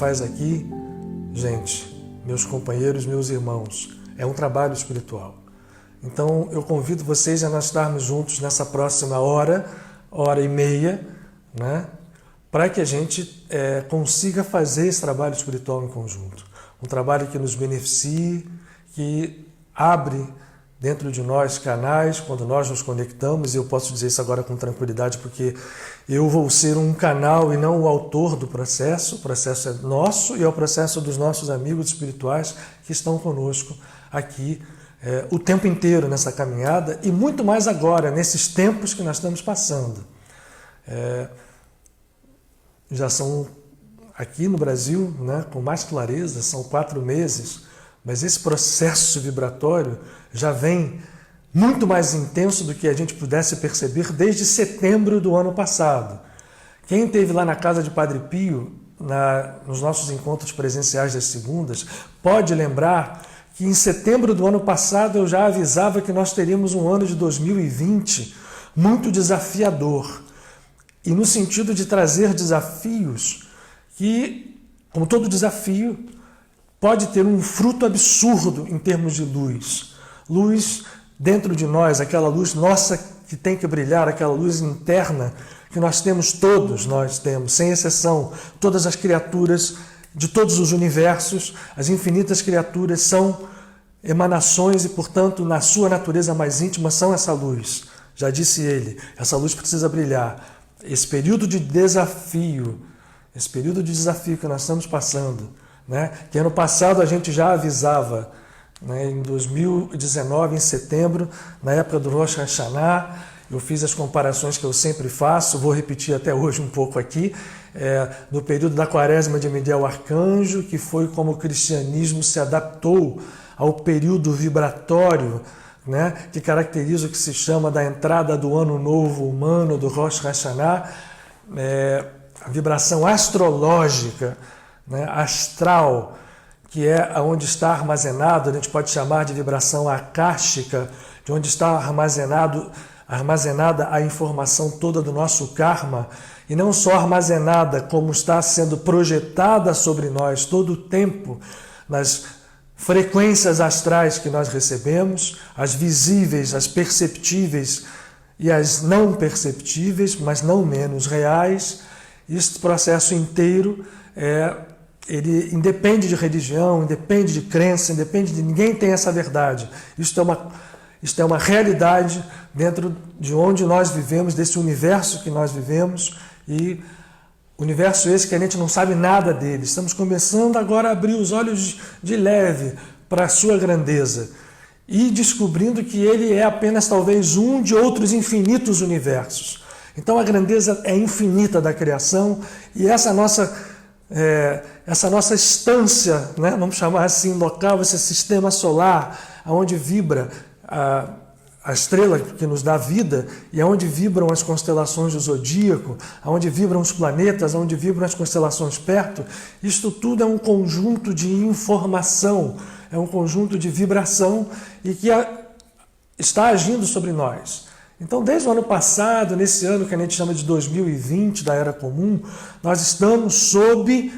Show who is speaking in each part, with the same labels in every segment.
Speaker 1: faz aqui, gente, meus companheiros, meus irmãos, é um trabalho espiritual. Então eu convido vocês a nós estarmos juntos nessa próxima hora e meia, né? Para que a gente consiga fazer esse trabalho espiritual em conjunto. Um trabalho que nos beneficie, que abre dentro de nós canais, quando nós nos conectamos, e eu posso dizer isso agora com tranquilidade, porque eu vou ser um canal e não o autor do processo. O processo é nosso e é o processo dos nossos amigos espirituais que estão conosco aqui o tempo inteiro nessa caminhada, e muito mais agora, nesses tempos que nós estamos passando. Já são, aqui no Brasil, né, com mais clareza, são 4 meses, mas esse processo vibratório já vem muito mais intenso do que a gente pudesse perceber desde setembro do ano passado. Quem esteve lá na casa de Padre Pio, nos nossos encontros presenciais das segundas, pode lembrar que em setembro do ano passado eu já avisava que nós teríamos um ano de 2020 muito desafiador. E no sentido de trazer desafios que, como todo desafio, pode ter um fruto absurdo em termos de luz. Luz dentro de nós, aquela luz nossa que tem que brilhar, aquela luz interna que nós temos, sem exceção, todas as criaturas de todos os universos, as infinitas criaturas são emanações e, portanto, na sua natureza mais íntima são essa luz. Já disse ele, essa luz precisa brilhar. Esse período de desafio que nós estamos passando, né? Que ano passado a gente já avisava, né? Em 2019, em setembro, na época do Rosh Hashanah, eu fiz as comparações que eu sempre faço, vou repetir até hoje um pouco aqui, no período da Quaresma de Miguel Arcanjo, que foi como o cristianismo se adaptou ao período vibratório, né, que caracteriza o que se chama da entrada do Ano Novo Humano, do Rosh Hashanah, a vibração astrológica, né, astral, que é onde está armazenado, a gente pode chamar de vibração akáshica, de onde está armazenada a informação toda do nosso karma, e não só armazenada, como está sendo projetada sobre nós todo o tempo, nas frequências astrais que nós recebemos, as visíveis, as perceptíveis e as não perceptíveis, mas não menos reais. Este processo inteiro ele independe de religião, independe de crença, independe de ninguém tem essa verdade. Isto é uma realidade dentro de onde nós vivemos, desse universo que nós vivemos, e universo esse que a gente não sabe nada dele. Estamos começando agora a abrir os olhos de leve para a sua grandeza e descobrindo que ele é apenas talvez um de outros infinitos universos. Então a grandeza é infinita da criação, e essa nossa estância, né, vamos chamar assim, local, esse sistema solar, onde vibra a estrela que nos dá vida, e aonde vibram as constelações do zodíaco, aonde vibram os planetas, aonde vibram as constelações perto, isto tudo é um conjunto de informação, é um conjunto de vibração, e que está agindo sobre nós. Então, desde o ano passado, nesse ano que a gente chama de 2020, da Era Comum, nós estamos sob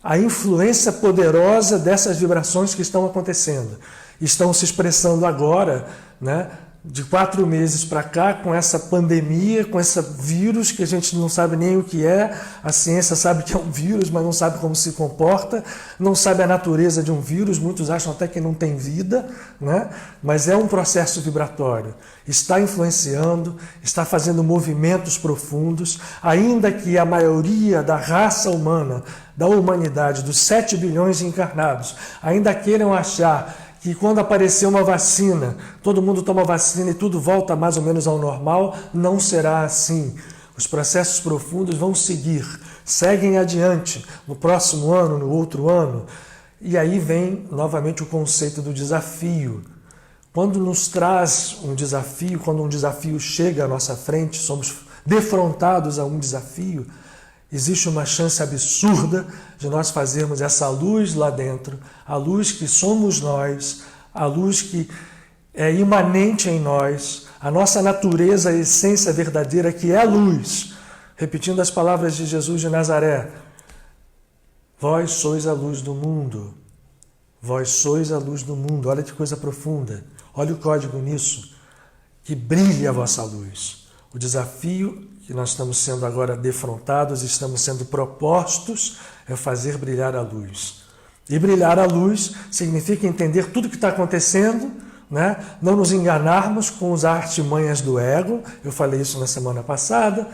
Speaker 1: a influência poderosa dessas vibrações que estão acontecendo. Estão se expressando agora, né, de 4 meses para cá, com essa pandemia, com esse vírus que a gente não sabe nem o que é. A ciência sabe que é um vírus, mas não sabe como se comporta, não sabe a natureza de um vírus, muitos acham até que não tem vida, né? Mas é um processo vibratório, está influenciando, está fazendo movimentos profundos, ainda que a maioria da raça humana, da humanidade, dos 7 bilhões encarnados, ainda queiram achar que quando aparecer uma vacina, todo mundo toma vacina e tudo volta mais ou menos ao normal. Não será assim. Os processos profundos vão seguem adiante, no próximo ano, no outro ano. E aí vem novamente o conceito do desafio. Quando nos traz um desafio, quando um desafio chega à nossa frente, somos defrontados a um desafio, existe uma chance absurda de nós fazermos essa luz lá dentro, a luz que somos nós, a luz que é imanente em nós, a nossa natureza, a essência verdadeira, que é a luz. Repetindo as palavras de Jesus de Nazaré, Vós sois a luz do mundo. Vós sois a luz do mundo. Olha que coisa profunda. Olha o código nisso. Que brilhe a vossa luz. O desafio que nós estamos sendo agora defrontados, estamos sendo propostos, é fazer brilhar a luz. E brilhar a luz significa entender tudo o que está acontecendo, né? Não nos enganarmos com as artimanhas do ego. Eu falei isso na semana passada,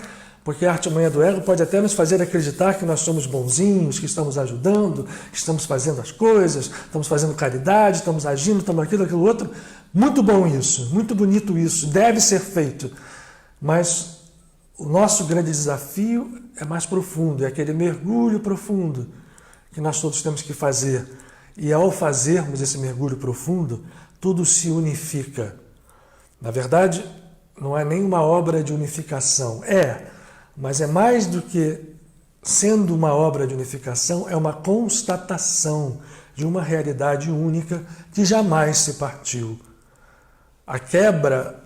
Speaker 1: porque a artimanha do ego pode até nos fazer acreditar que nós somos bonzinhos, que estamos ajudando, que estamos fazendo as coisas, estamos fazendo caridade, estamos agindo, estamos aquilo outro. Muito bom isso, muito bonito isso, deve ser feito. Mas o nosso grande desafio é mais profundo, é aquele mergulho profundo que nós todos temos que fazer. E ao fazermos esse mergulho profundo, tudo se unifica. Na verdade, não é nenhuma obra de unificação. Mas é mais do que sendo uma obra de unificação, é uma constatação de uma realidade única que jamais se partiu. A quebra,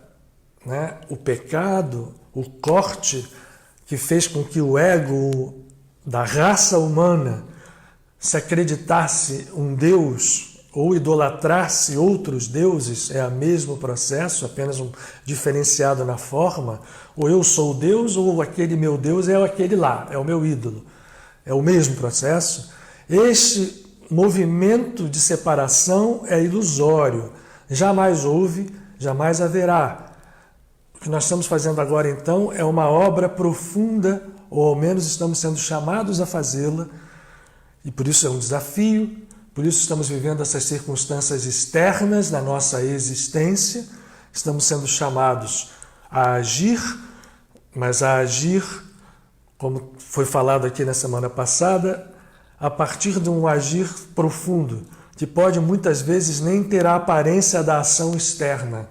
Speaker 1: né, o pecado, o corte que fez com que o ego da raça humana se acreditasse um Deus ou idolatrasse outros deuses, é o mesmo processo, apenas um diferenciado na forma. Ou eu sou Deus, ou aquele meu Deus é aquele lá, é o meu ídolo. É o mesmo processo. Este movimento de separação é ilusório. Jamais houve, jamais haverá. O que nós estamos fazendo agora, então, é uma obra profunda, ou ao menos estamos sendo chamados a fazê-la, e por isso é um desafio. Por isso estamos vivendo essas circunstâncias externas na nossa existência, estamos sendo chamados a agir, mas a agir, como foi falado aqui na semana passada, a partir de um agir profundo, que pode muitas vezes nem ter a aparência da ação externa.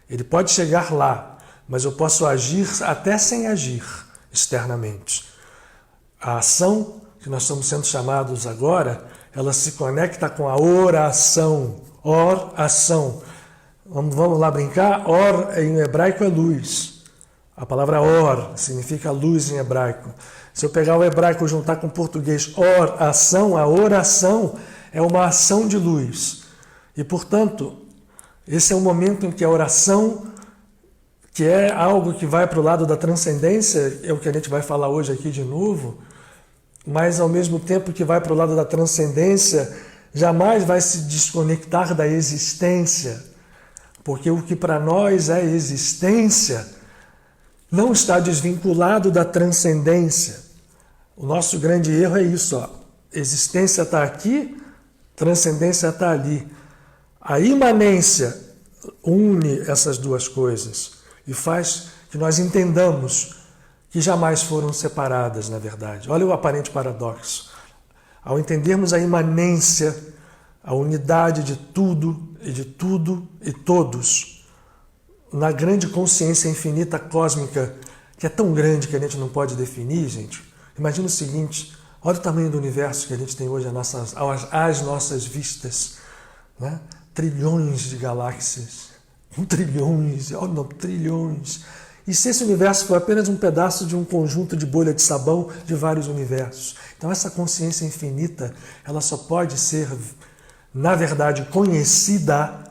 Speaker 1: Ele pode chegar lá, mas eu posso agir até sem agir externamente. A ação que nós estamos sendo chamados agora, ela se conecta com a oração. Oração. Vamos lá brincar? Or em hebraico é luz. A palavra or significa luz em hebraico. Se eu pegar o hebraico e juntar com o português oração, a oração é uma ação de luz. E, portanto, esse é o momento em que a oração, que é algo que vai para o lado da transcendência, é o que a gente vai falar hoje aqui de novo, mas ao mesmo tempo que vai para o lado da transcendência, jamais vai se desconectar da existência, porque o que para nós é existência não está desvinculado da transcendência. O nosso grande erro é isso, ó. Existência está aqui, transcendência está ali. A imanência une essas duas coisas e faz que nós entendamos que jamais foram separadas, na verdade. Olha o aparente paradoxo. Ao entendermos a imanência, a unidade de tudo e todos, na grande consciência infinita cósmica, que é tão grande que a gente não pode definir, gente. Imagina o seguinte, olha o tamanho do universo que a gente tem hoje às nossas vistas, né? Trilhões de galáxias, trilhões. E se esse universo for apenas um pedaço de um conjunto de bolha de sabão de vários universos? Então essa consciência infinita, ela só pode ser, na verdade, conhecida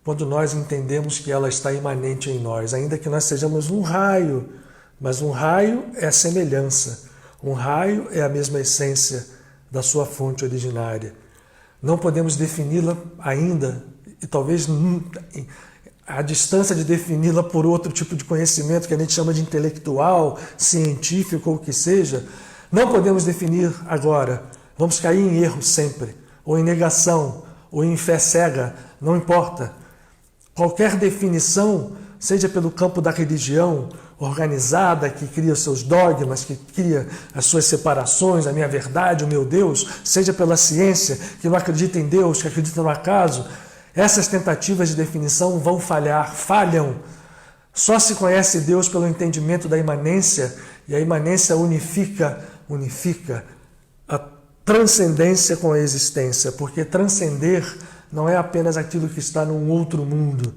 Speaker 1: quando nós entendemos que ela está imanente em nós, ainda que nós sejamos um raio, mas um raio é semelhança, um raio é a mesma essência da sua fonte originária. Não podemos defini-la ainda, e talvez a distância de defini-la por outro tipo de conhecimento que a gente chama de intelectual, científico ou o que seja, não podemos definir agora. Vamos cair em erro sempre, ou em negação, ou em fé cega, não importa. Qualquer definição, seja pelo campo da religião organizada, que cria os seus dogmas, que cria as suas separações, a minha verdade, o meu Deus, seja pela ciência, que não acredita em Deus, que acredita no acaso, essas tentativas de definição vão falham. Só se conhece Deus pelo entendimento da imanência, e a imanência unifica a transcendência com a existência, porque transcender não é apenas aquilo que está num outro mundo,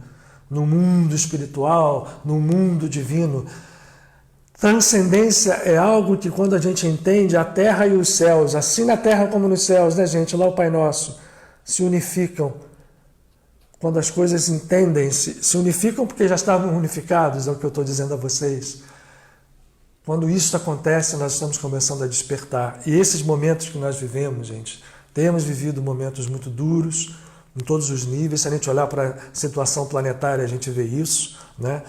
Speaker 1: no mundo espiritual, no mundo divino. Transcendência é algo que, quando a gente entende, a terra e os céus, assim na terra como nos céus, né, gente? Lá o Pai Nosso, se unificam. Quando as coisas entendem-se, se unificam porque já estavam unificados, é o que eu estou dizendo a vocês. Quando isso acontece, nós estamos começando a despertar. E esses momentos que nós vivemos, gente, temos vivido momentos muito duros, em todos os níveis. Se a gente olhar para a situação planetária, a gente vê isso, né?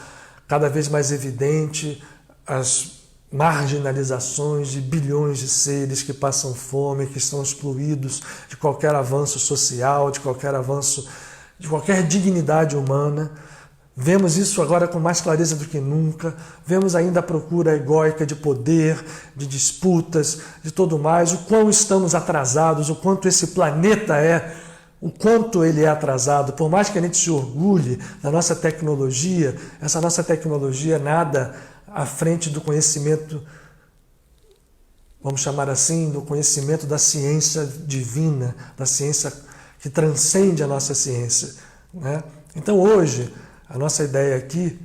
Speaker 1: Cada vez mais evidente as marginalizações de bilhões de seres que passam fome, que estão excluídos de qualquer avanço social, de qualquer avanço, de qualquer dignidade humana. Vemos isso agora com mais clareza do que nunca. Vemos ainda a procura egóica de poder, de disputas, de tudo mais. O quão estamos atrasados, o quanto esse planeta o quanto ele é atrasado. Por mais que a gente se orgulhe da nossa tecnologia, essa nossa tecnologia nada à frente do conhecimento, vamos chamar assim, do conhecimento da ciência divina, da ciência que transcende a nossa ciência, né? Então hoje, a nossa ideia aqui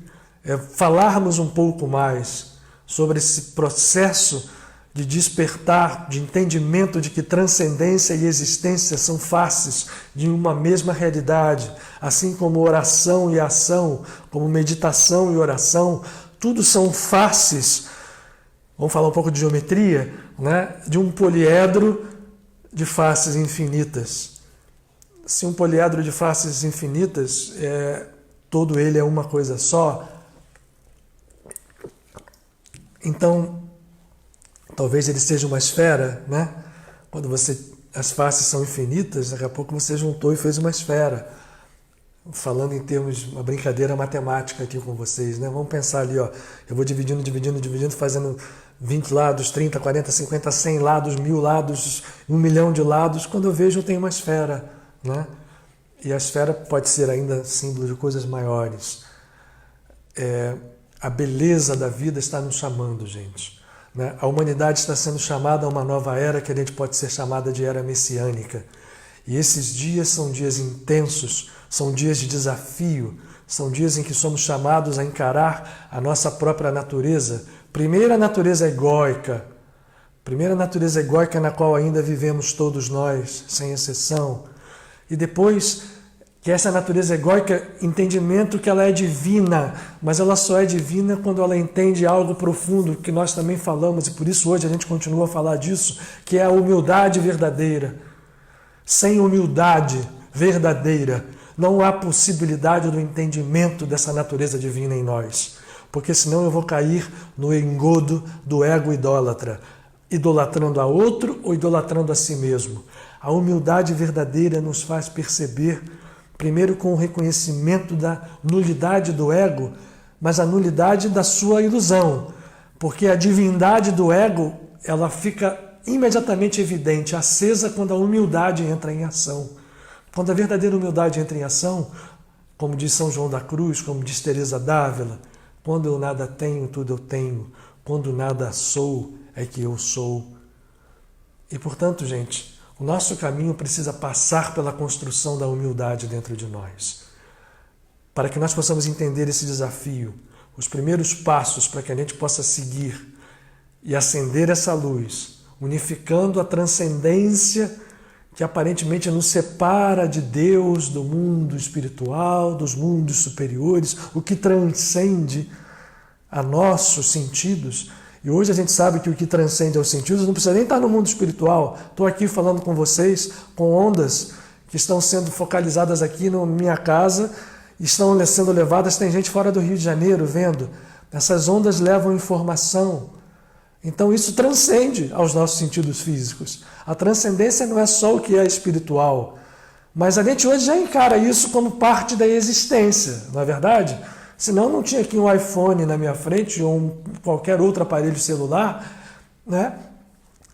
Speaker 1: é falarmos um pouco mais sobre esse processo de despertar, de entendimento de que transcendência e existência são faces de uma mesma realidade, assim como oração e ação, como meditação e oração, tudo são faces, vamos falar um pouco de geometria, né? De um poliedro de faces infinitas. Se um poliedro de faces infinitas, todo ele é uma coisa só, então talvez ele seja uma esfera, né? Quando as faces são infinitas, daqui a pouco você juntou e fez uma esfera. Falando em termos, uma brincadeira matemática aqui com vocês, né? Vamos pensar ali, ó, eu vou dividindo, fazendo 20 lados, 30, 40, 50, 100 lados, 1000 lados, 1 milhão de lados. Quando eu vejo, eu tenho uma esfera, né? E a esfera pode ser ainda símbolo de coisas maiores. A beleza da vida está nos chamando, gente, né? A humanidade está sendo chamada a uma nova era que a gente pode ser chamada de era messiânica. E esses dias são dias intensos, são dias de desafio, são dias em que somos chamados a encarar a nossa própria natureza. Primeira natureza egóica na qual ainda vivemos todos nós, sem exceção. E depois que essa natureza egóica, entendimento que ela é divina, mas ela só é divina quando ela entende algo profundo, que nós também falamos, e por isso hoje a gente continua a falar disso, que é a humildade verdadeira. Sem humildade verdadeira, não há possibilidade do entendimento dessa natureza divina em nós, porque senão eu vou cair no engodo do ego idólatra, idolatrando a outro ou idolatrando a si mesmo. A humildade verdadeira nos faz perceber, primeiro com o reconhecimento da nulidade do ego, mas a nulidade da sua ilusão, porque a divindade do ego, ela fica imediatamente evidente, acesa quando a humildade entra em ação. Quando a verdadeira humildade entra em ação, como diz São João da Cruz, como diz Teresa d'Ávila, quando eu nada tenho, tudo eu tenho, quando nada sou, é que eu sou. E portanto, gente, o nosso caminho precisa passar pela construção da humildade dentro de nós. Para que nós possamos entender esse desafio, os primeiros passos para que a gente possa seguir e acender essa luz, unificando a transcendência que aparentemente nos separa de Deus, do mundo espiritual, dos mundos superiores, o que transcende a nossos sentidos. E hoje a gente sabe que o que transcende aos sentidos não precisa nem estar no mundo espiritual. Estou aqui falando com vocês, com ondas que estão sendo focalizadas aqui na minha casa, estão sendo levadas, tem gente fora do Rio de Janeiro vendo. Essas ondas levam informação. Então isso transcende aos nossos sentidos físicos. A transcendência não é só o que é espiritual, mas a gente hoje já encara isso como parte da existência, não é verdade? Senão não tinha aqui um iPhone na minha frente ou qualquer outro aparelho celular, né,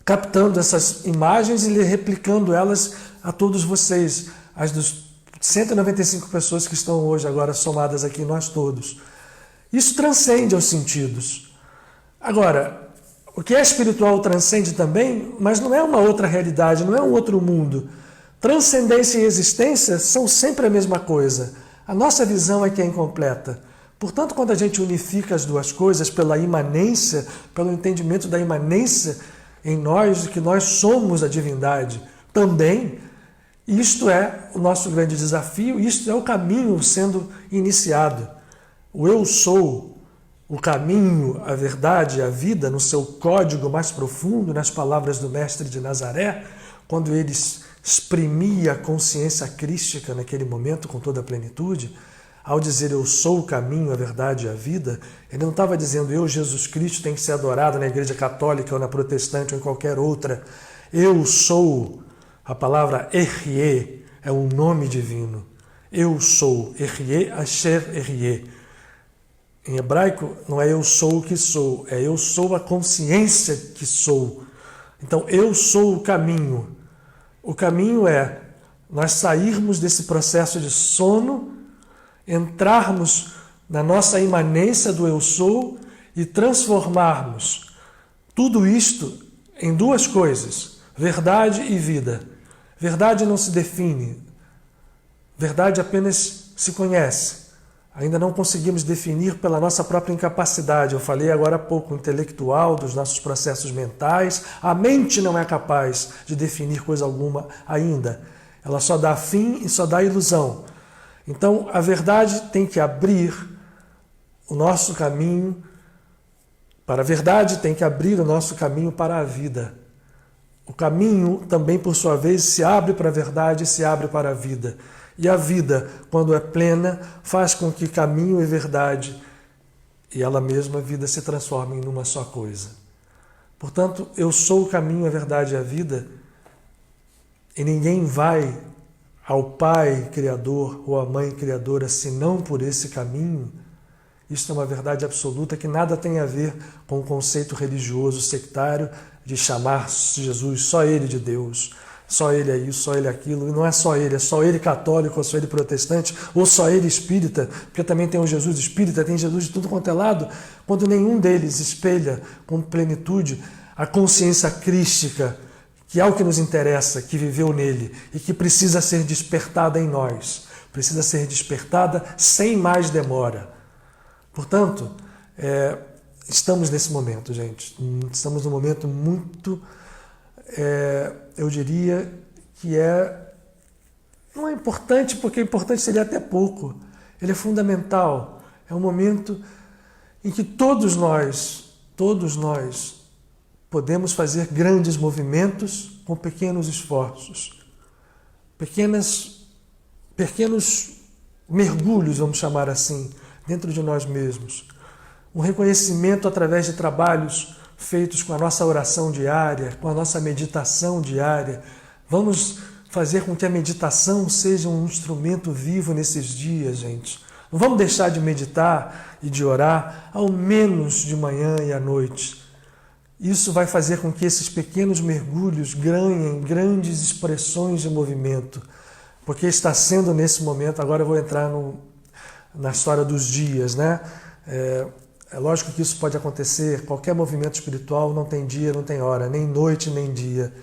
Speaker 1: captando essas imagens e replicando elas a todos vocês, as dos 195 pessoas que estão hoje agora somadas aqui, nós todos. Isso transcende aos sentidos. Agora, o que é espiritual transcende também, mas não é uma outra realidade, não é um outro mundo. Transcendência e existência são sempre a mesma coisa. A nossa visão é que é incompleta, Portanto, quando a gente unifica as duas coisas pela imanência, pelo entendimento da imanência em nós, de que nós somos a divindade também, isto é o nosso grande desafio, isto é o caminho sendo iniciado. O eu sou, o caminho, a verdade, a vida, no seu código mais profundo, nas palavras do Mestre de Nazaré, quando ele exprimia a consciência crística naquele momento com toda a plenitude, ao dizer eu sou o caminho, a verdade e a vida, ele não estava dizendo eu, Jesus Cristo, tem que ser adorado na Igreja Católica ou na Protestante ou em qualquer outra. Eu sou, a palavra Ehyeh é um nome divino. Eu sou, Ehyeh Asher Ehyeh. Em hebraico não é eu sou o que sou, é eu sou a consciência que sou. Então eu sou o caminho. O caminho é nós sairmos desse processo de sono, entrarmos na nossa imanência do eu sou e transformarmos tudo isto em duas coisas, verdade e vida. Verdade não se define, verdade apenas se conhece. Ainda não conseguimos definir pela nossa própria incapacidade. Eu falei agora há pouco, intelectual, dos nossos processos mentais. A mente não é capaz de definir coisa alguma ainda. Ela só dá fim e só dá ilusão. Então, a verdade tem que abrir o nosso caminho para a verdade, tem que abrir o nosso caminho para a vida. O caminho também, por sua vez, se abre para a verdade e se abre para a vida. E a vida, quando é plena, faz com que caminho e verdade e ela mesma, a vida, se transformem numa só coisa. Portanto, eu sou o caminho, a verdade e a vida, e ninguém vai ao Pai Criador ou à Mãe Criadora senão por esse caminho. Isto é uma verdade absoluta que nada tem a ver com o conceito religioso sectário de chamar Jesus só Ele de Deus, só Ele é isso, só Ele é aquilo. E não é só ele católico, ou só Ele protestante, ou só Ele espírita, porque também tem o Jesus espírita, tem Jesus de tudo quanto é lado, quando nenhum deles espelha com plenitude a consciência crística, que é o que nos interessa, que viveu nele e que precisa ser despertada em nós, precisa ser despertada sem mais demora. Portanto, estamos nesse momento, gente. Estamos num momento muito, eu diria que não é importante, porque importante seria até pouco. Ele é fundamental. É um momento em que todos nós podemos fazer grandes movimentos com pequenos esforços, pequenos mergulhos, vamos chamar assim, dentro de nós mesmos. Um reconhecimento através de trabalhos feitos com a nossa oração diária, com a nossa meditação diária. Vamos fazer com que a meditação seja um instrumento vivo nesses dias, gente. Não vamos deixar de meditar e de orar, ao menos de manhã e à noite. Isso vai fazer com que esses pequenos mergulhos ganhem grandes expressões de movimento, porque está sendo nesse momento, agora eu vou entrar na história dos dias, né? É lógico que isso pode acontecer, qualquer movimento espiritual não tem dia, não tem hora, nem noite, nem dia.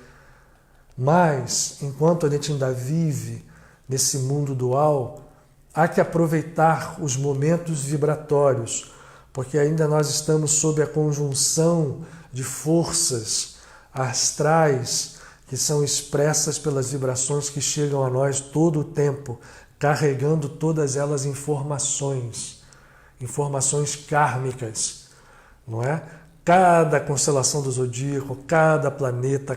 Speaker 1: Mas, enquanto a gente ainda vive nesse mundo dual, há que aproveitar os momentos vibratórios, porque ainda nós estamos sob a conjunção de forças astrais que são expressas pelas vibrações que chegam a nós todo o tempo, carregando todas elas informações kármicas, não é? Cada constelação do zodíaco, cada planeta,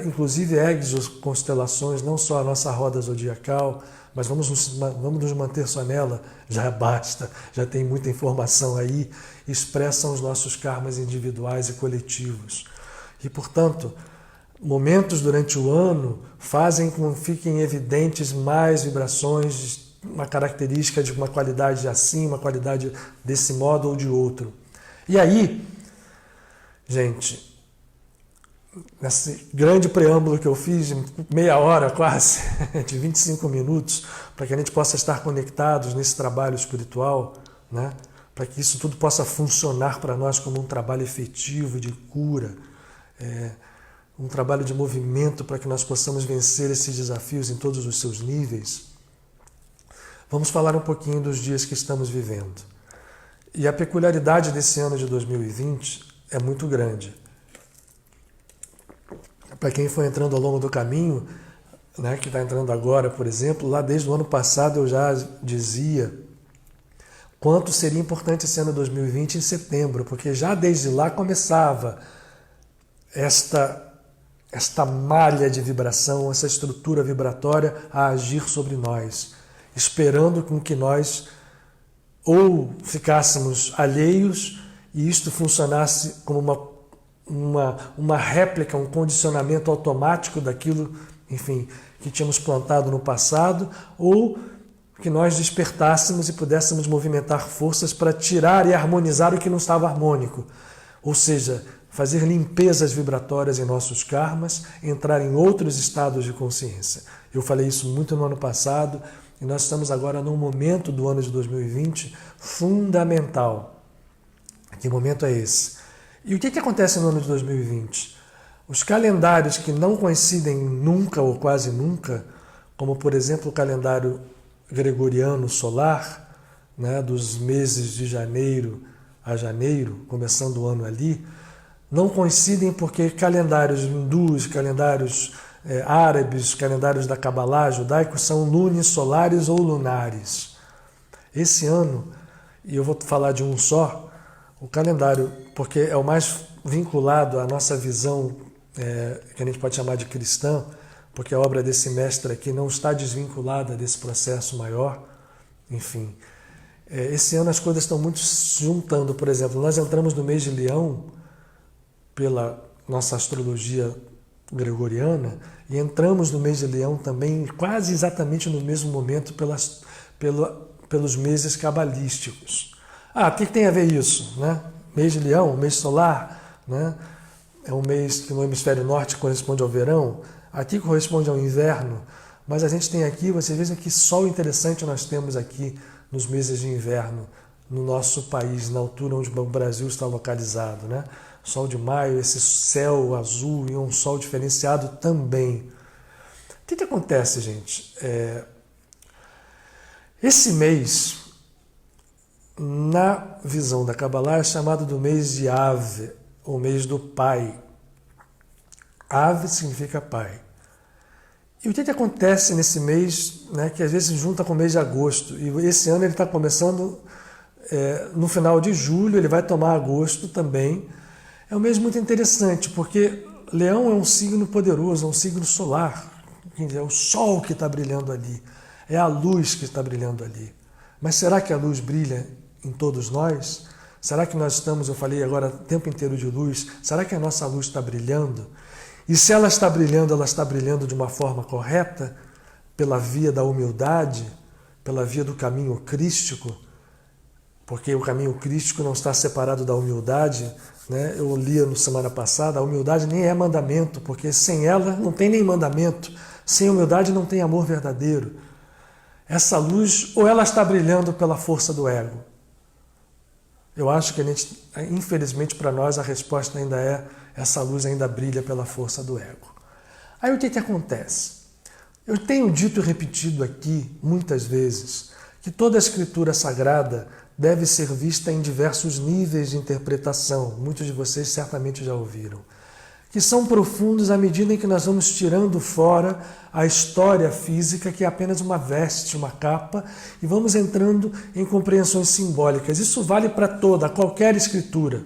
Speaker 1: inclusive exoconstelações, não só a nossa roda zodiacal, mas vamos nos manter só nela, já basta, já tem muita informação aí, expressam os nossos karmas individuais e coletivos. E, portanto, momentos durante o ano fazem com que fiquem evidentes mais vibrações, uma característica de uma qualidade assim, uma qualidade desse modo ou de outro. E aí, gente, nesse grande preâmbulo que eu fiz, meia hora quase, de 25 minutos, para que a gente possa estar conectados nesse trabalho espiritual, né? Para que isso tudo possa funcionar para nós como um trabalho efetivo de cura, um trabalho de movimento para que nós possamos vencer esses desafios em todos os seus níveis. Vamos falar um pouquinho dos dias que estamos vivendo. E a peculiaridade desse ano de 2020 é muito grande. Para quem foi entrando ao longo do caminho, né, que está entrando agora, por exemplo, lá desde o ano passado eu já dizia quanto seria importante esse ano 2020 em setembro, porque já desde lá começava esta malha de vibração, essa estrutura vibratória a agir sobre nós, esperando com que nós ou ficássemos alheios e isto funcionasse como uma réplica, um condicionamento automático daquilo, enfim, que tínhamos plantado no passado, ou que nós despertássemos e pudéssemos movimentar forças para tirar e harmonizar o que não estava harmônico. Ou seja, fazer limpezas vibratórias em nossos karmas, entrar em outros estados de consciência. Eu falei isso muito no ano passado e nós estamos agora num momento do ano de 2020 fundamental. Que momento é esse? E o que acontece no ano de 2020? Os calendários que não coincidem nunca ou quase nunca, como por exemplo o calendário gregoriano solar, né, dos meses de janeiro a janeiro, começando o ano ali, não coincidem porque calendários hindus, calendários árabes, calendários da Kabbalah judaico são lunisolares ou lunares. Esse ano, e eu vou falar de um só, o calendário, porque é o mais vinculado à nossa visão, que a gente pode chamar de cristã, porque a obra desse mestre aqui não está desvinculada desse processo maior, enfim. Esse ano as coisas estão muito se juntando, por exemplo, nós entramos no mês de Leão, pela nossa astrologia gregoriana, e entramos no mês de Leão também quase exatamente no mesmo momento pelos meses cabalísticos. O que tem a ver isso? Né? Mês de Leão, mês solar, né? É um mês que no hemisfério norte corresponde ao verão, aqui corresponde ao inverno, mas a gente tem aqui, vocês vejam que sol interessante nós temos aqui nos meses de inverno, no nosso país, na altura onde o Brasil está localizado, né? Sol de maio, esse céu azul e um sol diferenciado também. O que acontece, gente? Esse mês, na visão da Kabbalah, é chamado do mês de Av, o mês do pai. Av significa pai. E o que acontece nesse mês, né, que às vezes se junta com o mês de agosto? E esse ano ele está começando no final de julho, ele vai tomar agosto também. É um mês muito interessante, porque Leão é um signo poderoso, é um signo solar. É o sol que está brilhando ali, é a luz que está brilhando ali. Mas será que a luz brilha em todos nós? Será que nós estamos, eu falei agora o tempo inteiro de luz, será que a nossa luz está brilhando? E se ela está brilhando de uma forma correta, pela via da humildade, pela via do caminho crístico, porque o caminho crístico não está separado da humildade, né? Eu li na semana passada, a humildade nem é mandamento, porque sem ela não tem nem mandamento, sem humildade não tem amor verdadeiro. Essa luz, ou ela está brilhando pela força do ego? Eu acho que infelizmente para nós a resposta ainda é essa luz ainda brilha pela força do ego. Aí o que acontece? Eu tenho dito e repetido aqui muitas vezes que toda a escritura sagrada deve ser vista em diversos níveis de interpretação, muitos de vocês certamente já ouviram, que são profundos à medida em que nós vamos tirando fora a história física, que é apenas uma veste, uma capa, e vamos entrando em compreensões simbólicas. Isso vale para qualquer escritura.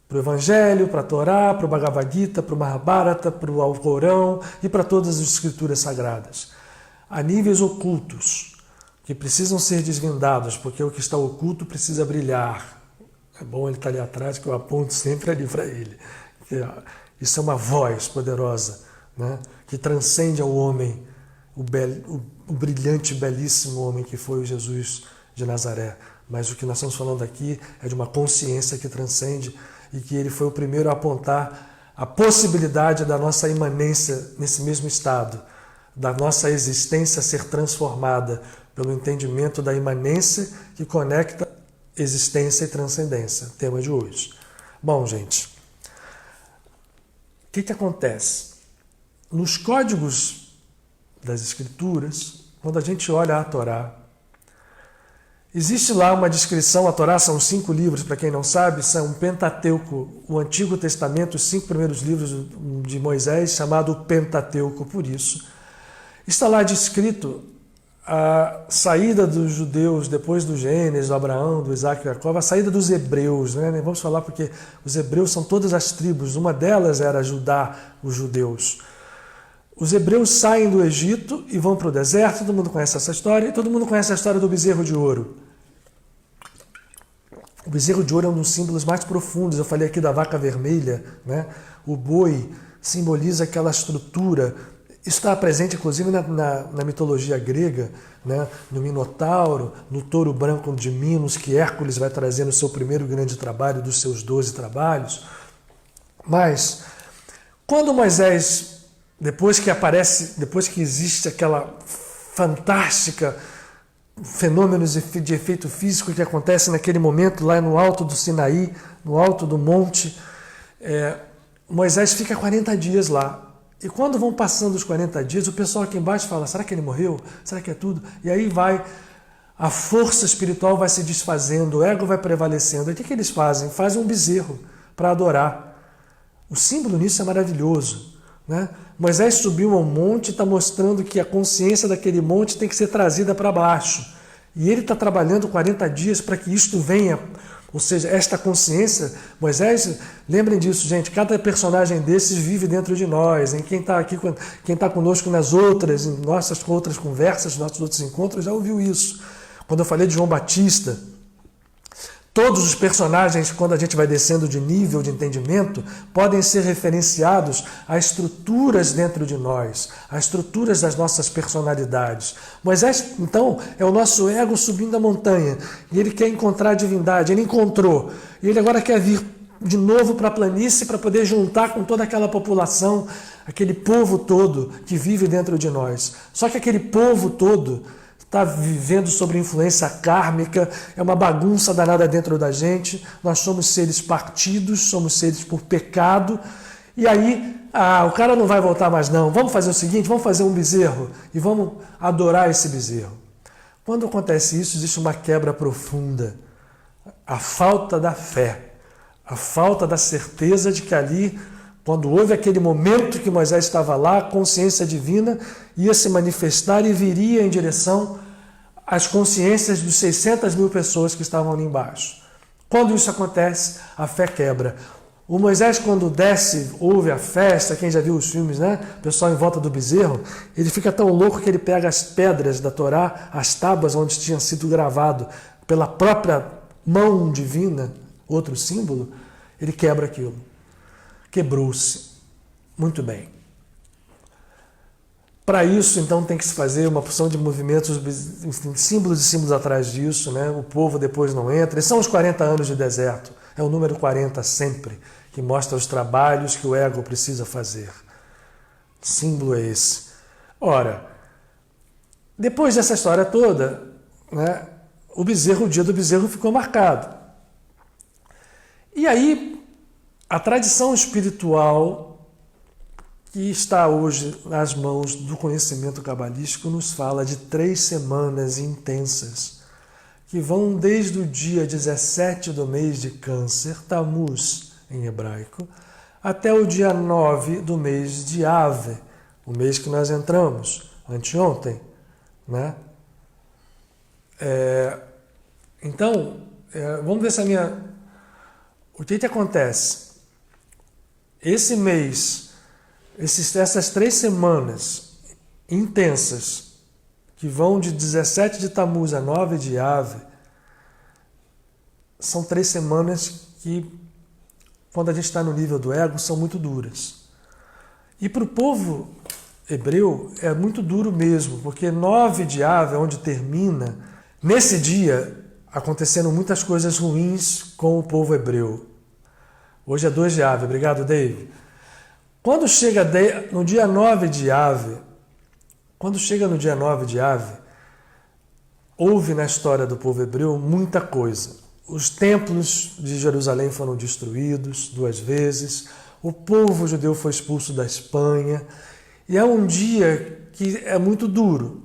Speaker 1: Para o Evangelho, para a Torá, para o Bhagavad Gita, para o Mahabharata, para o Alcorão e para todas as escrituras sagradas. Há níveis ocultos que precisam ser desvendados, porque o que está oculto precisa brilhar. É bom ele estar ali atrás, que eu aponto sempre ali para ele. Isso é uma voz poderosa, né, que transcende ao homem, o brilhante, belíssimo homem que foi o Jesus de Nazaré. Mas o que nós estamos falando aqui é de uma consciência que transcende e que ele foi o primeiro a apontar a possibilidade da nossa imanência nesse mesmo estado, da nossa existência ser transformada pelo entendimento da imanência que conecta existência e transcendência, tema de hoje. Bom, gente, o que acontece? Nos códigos das Escrituras, quando a gente olha a Torá, Existe lá uma descrição, a Torá são 5 livros, para quem não sabe, são um Pentateuco, o Antigo Testamento, os 5 primeiros livros de Moisés, chamado Pentateuco, por isso. Está lá descrito a saída dos judeus depois do Gênesis, do Abraão, do Isaac e Jacó, a saída dos hebreus, né? Vamos falar porque os hebreus são todas as tribos, uma delas era Judá, os judeus. Os hebreus saem do Egito e vão para o deserto, todo mundo conhece essa história, e todo mundo conhece a história do bezerro de ouro. O bezerro de ouro é um dos símbolos mais profundos, eu falei aqui da vaca vermelha, né? O boi simboliza aquela estrutura, isso está presente inclusive na mitologia grega, né? No Minotauro, no touro branco de Minos, que Hércules vai trazer no seu primeiro grande trabalho, dos seus 12 trabalhos. Mas, quando Moisés... Depois que existe aquela fantástica fenômenos de efeito físico que acontece naquele momento lá no alto do Sinaí, no alto do monte, Moisés fica 40 dias lá. E quando vão passando os 40 dias, o pessoal aqui embaixo fala, será que ele morreu? Será que é tudo? E aí a força espiritual vai se desfazendo, o ego vai prevalecendo. E o que eles fazem? Fazem um bezerro para adorar. O símbolo nisso é maravilhoso, né? Moisés subiu ao monte e está mostrando que a consciência daquele monte tem que ser trazida para baixo. E ele está trabalhando 40 dias para que isto venha. Ou seja, esta consciência, Moisés, lembrem disso, gente, cada personagem desses vive dentro de nós. Em quem está aqui, quem está conosco em nossas outras conversas, nossos outros encontros, já ouviu isso. Quando eu falei de João Batista, todos os personagens, quando a gente vai descendo de nível de entendimento, podem ser referenciados a estruturas dentro de nós, a estruturas das nossas personalidades. Moisés, então, é o nosso ego subindo a montanha, e ele quer encontrar a divindade, ele encontrou, e ele agora quer vir de novo para a planície para poder juntar com toda aquela população, aquele povo todo que vive dentro de nós. Só que aquele povo todo está vivendo sobre influência kármica, é uma bagunça danada dentro da gente, nós somos seres partidos, somos seres por pecado, e aí, o cara não vai voltar mais não, vamos fazer o seguinte, vamos fazer um bezerro, e vamos adorar esse bezerro. Quando acontece isso, existe uma quebra profunda, a falta da fé, a falta da certeza de que ali, quando houve aquele momento que Moisés estava lá, a consciência divina ia se manifestar e viria em direção às consciências dos 600 mil pessoas que estavam ali embaixo. Quando isso acontece, a fé quebra. O Moisés, quando desce, ouve a festa, quem já viu os filmes, né? O pessoal em volta do bezerro, ele fica tão louco que ele pega as pedras da Torá, as tábuas onde tinha sido gravado pela própria mão divina, outro símbolo, ele quebra aquilo. Quebrou-se. Muito bem. Para isso, então, tem que se fazer uma porção de movimentos, símbolos e símbolos atrás disso, né? O povo depois não entra. E são os 40 anos de deserto. É o número 40 sempre, que mostra os trabalhos que o ego precisa fazer. Que símbolo é esse? Ora, depois dessa história toda, né, o dia do bezerro ficou marcado. E aí, a tradição espiritual que está hoje nas mãos do conhecimento cabalístico nos fala de 3 semanas intensas, que vão desde o dia 17 do mês de Câncer, Tammuz em hebraico, até o dia 9 do mês de Ave, o mês que nós entramos, anteontem, né? Então, vamos ver se o que acontece? Esse mês, essas 3 semanas intensas, que vão de 17 de Tammuz a 9 de Ave, são 3 semanas que, quando a gente está no nível do ego, são muito duras. E para o povo hebreu é muito duro mesmo, porque 9 de Ave, onde termina, nesse dia aconteceram muitas coisas ruins com o povo hebreu. Hoje é 2 de Ave, obrigado, Dave. Quando chega no dia 9 de Ave, houve na história do povo hebreu muita coisa. Os templos de Jerusalém foram destruídos 2 vezes, o povo judeu foi expulso da Espanha, e é um dia que é muito duro.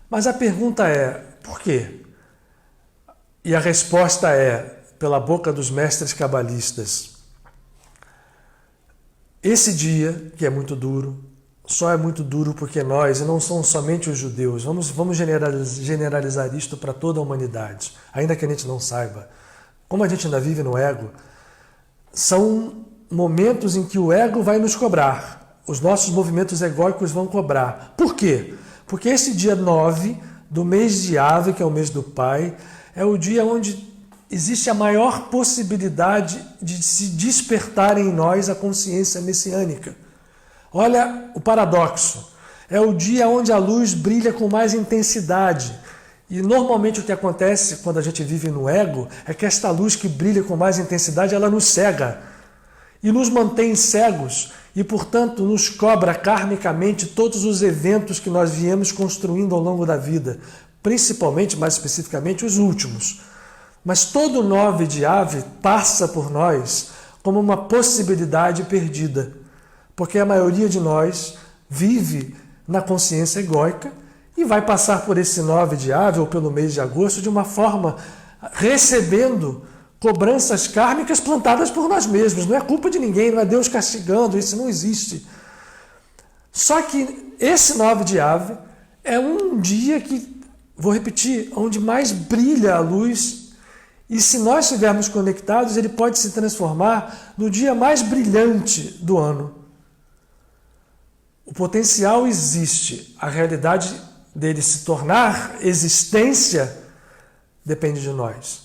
Speaker 1: Mas a pergunta é, por quê? E a resposta é, pela boca dos mestres cabalistas, esse dia, que é muito duro, só é muito duro porque nós, e não são somente os judeus, vamos generalizar isto para toda a humanidade, ainda que a gente não saiba. Como a gente ainda vive no ego, são momentos em que o ego vai nos cobrar, os nossos movimentos egóicos vão cobrar. Por quê? Porque esse dia 9 do mês de Ave, que é o mês do Pai, é o dia onde existe a maior possibilidade de se despertar em nós a consciência messiânica. Olha o paradoxo. É o dia onde a luz brilha com mais intensidade. E normalmente o que acontece quando a gente vive no ego é que esta luz que brilha com mais intensidade, ela nos cega. E nos mantém cegos e, portanto, nos cobra karmicamente todos os eventos que nós viemos construindo ao longo da vida. Principalmente, mais especificamente, os últimos. Mas todo 9 de Ave passa por nós como uma possibilidade perdida, porque a maioria de nós vive na consciência egóica e vai passar por esse 9 de Ave ou pelo mês de agosto de uma forma recebendo cobranças kármicas plantadas por nós mesmos. Não é culpa de ninguém, não é Deus castigando, isso não existe. Só que esse 9 de Ave é um dia que, vou repetir, onde mais brilha a luz. E se nós estivermos conectados, ele pode se transformar no dia mais brilhante do ano. O potencial existe. A realidade dele se tornar existência depende de nós.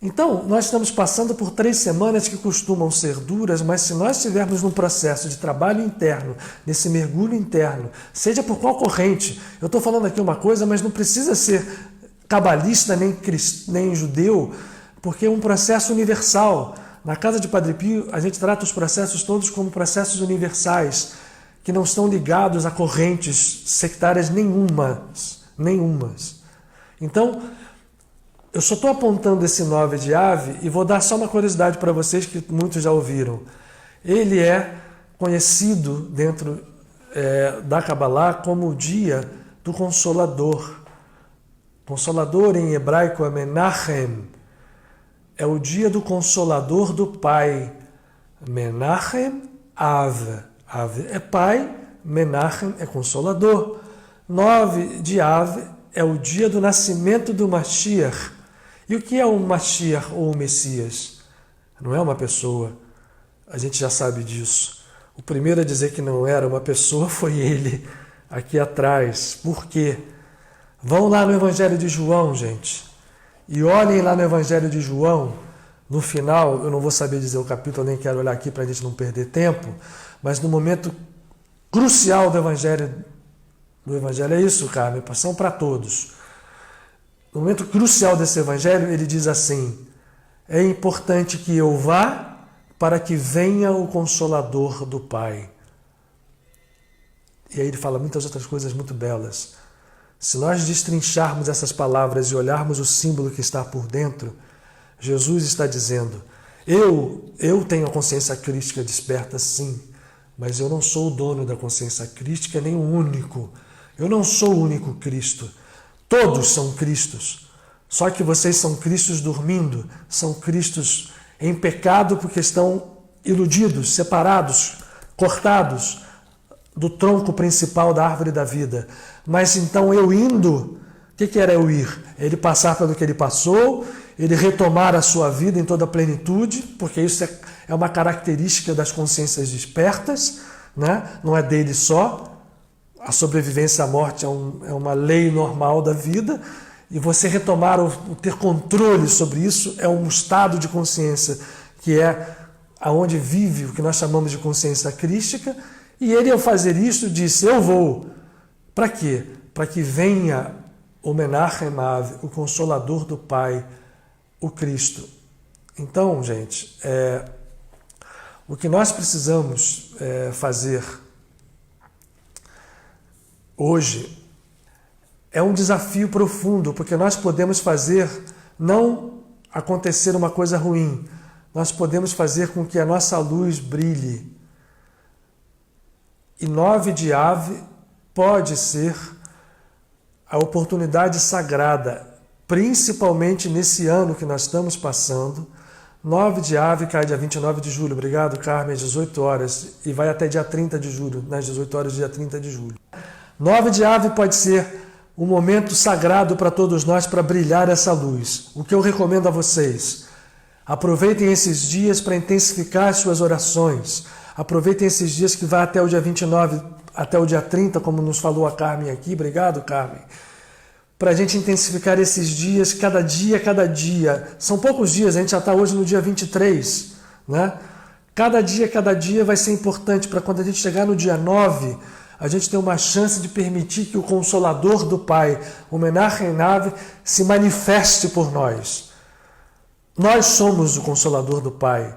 Speaker 1: Então, nós estamos passando por 3 semanas que costumam ser duras, mas se nós estivermos num processo de trabalho interno, nesse mergulho interno, seja por qual corrente, eu estou falando aqui uma coisa, mas não precisa ser cabalista nem judeu, porque é um processo universal. Na casa de Padre Pio, a gente trata os processos todos como processos universais, que não estão ligados a correntes sectárias nenhumas. Então, eu só estou apontando esse 9 de Ave e vou dar só uma curiosidade para vocês que muitos já ouviram. Ele é conhecido dentro da Kabbalah como o dia do Consolador. Consolador em hebraico é Menachem, é o dia do Consolador do Pai. Menachem Ave. Ave é Pai, Menachem é Consolador. 9 de Ave é o dia do nascimento do Mashiach. E o que é o Mashiach ou o Messias? Não é uma pessoa, a gente já sabe disso. O primeiro a dizer que não era uma pessoa foi ele, aqui atrás. Por quê? Vão lá no Evangelho de João, gente, e olhem lá no Evangelho de João, no final, eu não vou saber dizer o capítulo, nem quero olhar aqui para a gente não perder tempo, mas no momento crucial do Evangelho é isso, Carmen, são para todos. No momento crucial desse Evangelho, ele diz assim, é importante que eu vá para que venha o Consolador do Pai. E aí ele fala muitas outras coisas muito belas. Se nós destrincharmos essas palavras e olharmos o símbolo que está por dentro, Jesus está dizendo, eu tenho a consciência crística desperta sim, mas eu não sou o dono da consciência crística nem o único. Eu não sou o único Cristo. Todos são Cristos. Só que vocês são Cristos dormindo, são Cristos em pecado porque estão iludidos, separados, cortados do tronco principal da árvore da vida. Mas então eu indo, o que era eu ir? Ele passar pelo que ele passou, ele retomar a sua vida em toda a plenitude, porque isso é uma característica das consciências despertas, né? Não é dele só. A sobrevivência à morte é uma lei normal da vida, e você retomar ter controle sobre isso é um estado de consciência que é aonde vive o que nós chamamos de consciência crística, e ele, ao fazer isso, disse, eu vou. Para quê? Para que venha o Menachem Ave, o Consolador do Pai, o Cristo. Então, gente, o que nós precisamos fazer hoje é um desafio profundo, porque nós podemos fazer não acontecer uma coisa ruim, nós podemos fazer com que a nossa luz brilhe. E 9 de Ave pode ser a oportunidade sagrada principalmente nesse ano que nós estamos passando. 9 de Ave cai dia 29 de julho, obrigado Carmen, às 18 horas, e vai até dia 30 de julho, nas 18 horas do dia 30 de julho. 9 de Ave pode ser um momento sagrado para todos nós para brilhar essa luz. O que eu recomendo a vocês? Aproveitem esses dias para intensificar as suas orações. Aproveitem esses dias que vai até o dia 29, até o dia 30, como nos falou a Carmen aqui. Obrigado, Carmen. Para a gente intensificar esses dias, cada dia. São poucos dias, a gente já está hoje no dia 23, né? Cada dia vai ser importante para quando a gente chegar no dia 9, a gente ter uma chance de permitir que o Consolador do Pai, o Menachem Nave, se manifeste por nós. Nós somos o Consolador do Pai.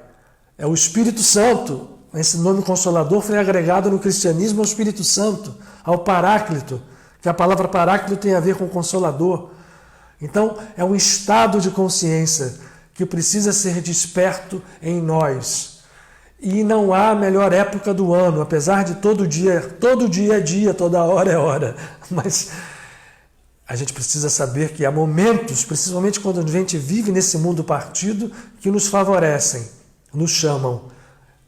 Speaker 1: É o Espírito Santo. Esse nome Consolador foi agregado no cristianismo ao Espírito Santo, ao Paráclito, que a palavra Paráclito tem a ver com Consolador. Então, é um estado de consciência que precisa ser desperto em nós. E não há melhor época do ano, apesar de todo dia é dia, toda hora é hora. Mas a gente precisa saber que há momentos, principalmente quando a gente vive nesse mundo partido, que nos favorecem, nos chamam.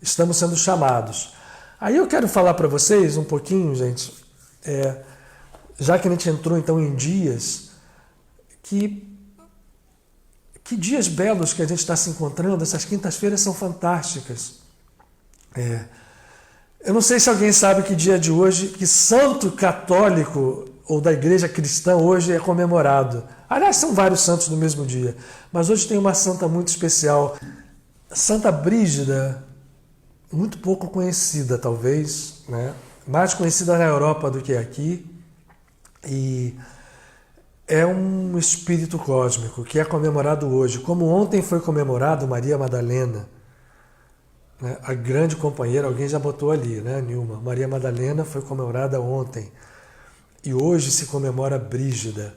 Speaker 1: Estamos sendo chamados. Aí eu quero falar para vocês um pouquinho, gente, já que a gente entrou então em dias, que dias belos que a gente está se encontrando, essas quintas-feiras são fantásticas. Eu não sei se alguém sabe que dia de hoje, que santo católico ou da igreja cristã hoje é comemorado. Aliás, são vários santos no mesmo dia, mas hoje tem uma santa muito especial, Santa Brígida, muito pouco conhecida talvez, né? Mais conhecida na Europa do que aqui, e é um espírito cósmico que é comemorado hoje, como ontem foi comemorado Maria Madalena, né? A grande companheira, alguém já botou ali, né, Nilma? Maria Madalena foi comemorada ontem, e hoje se comemora Brígida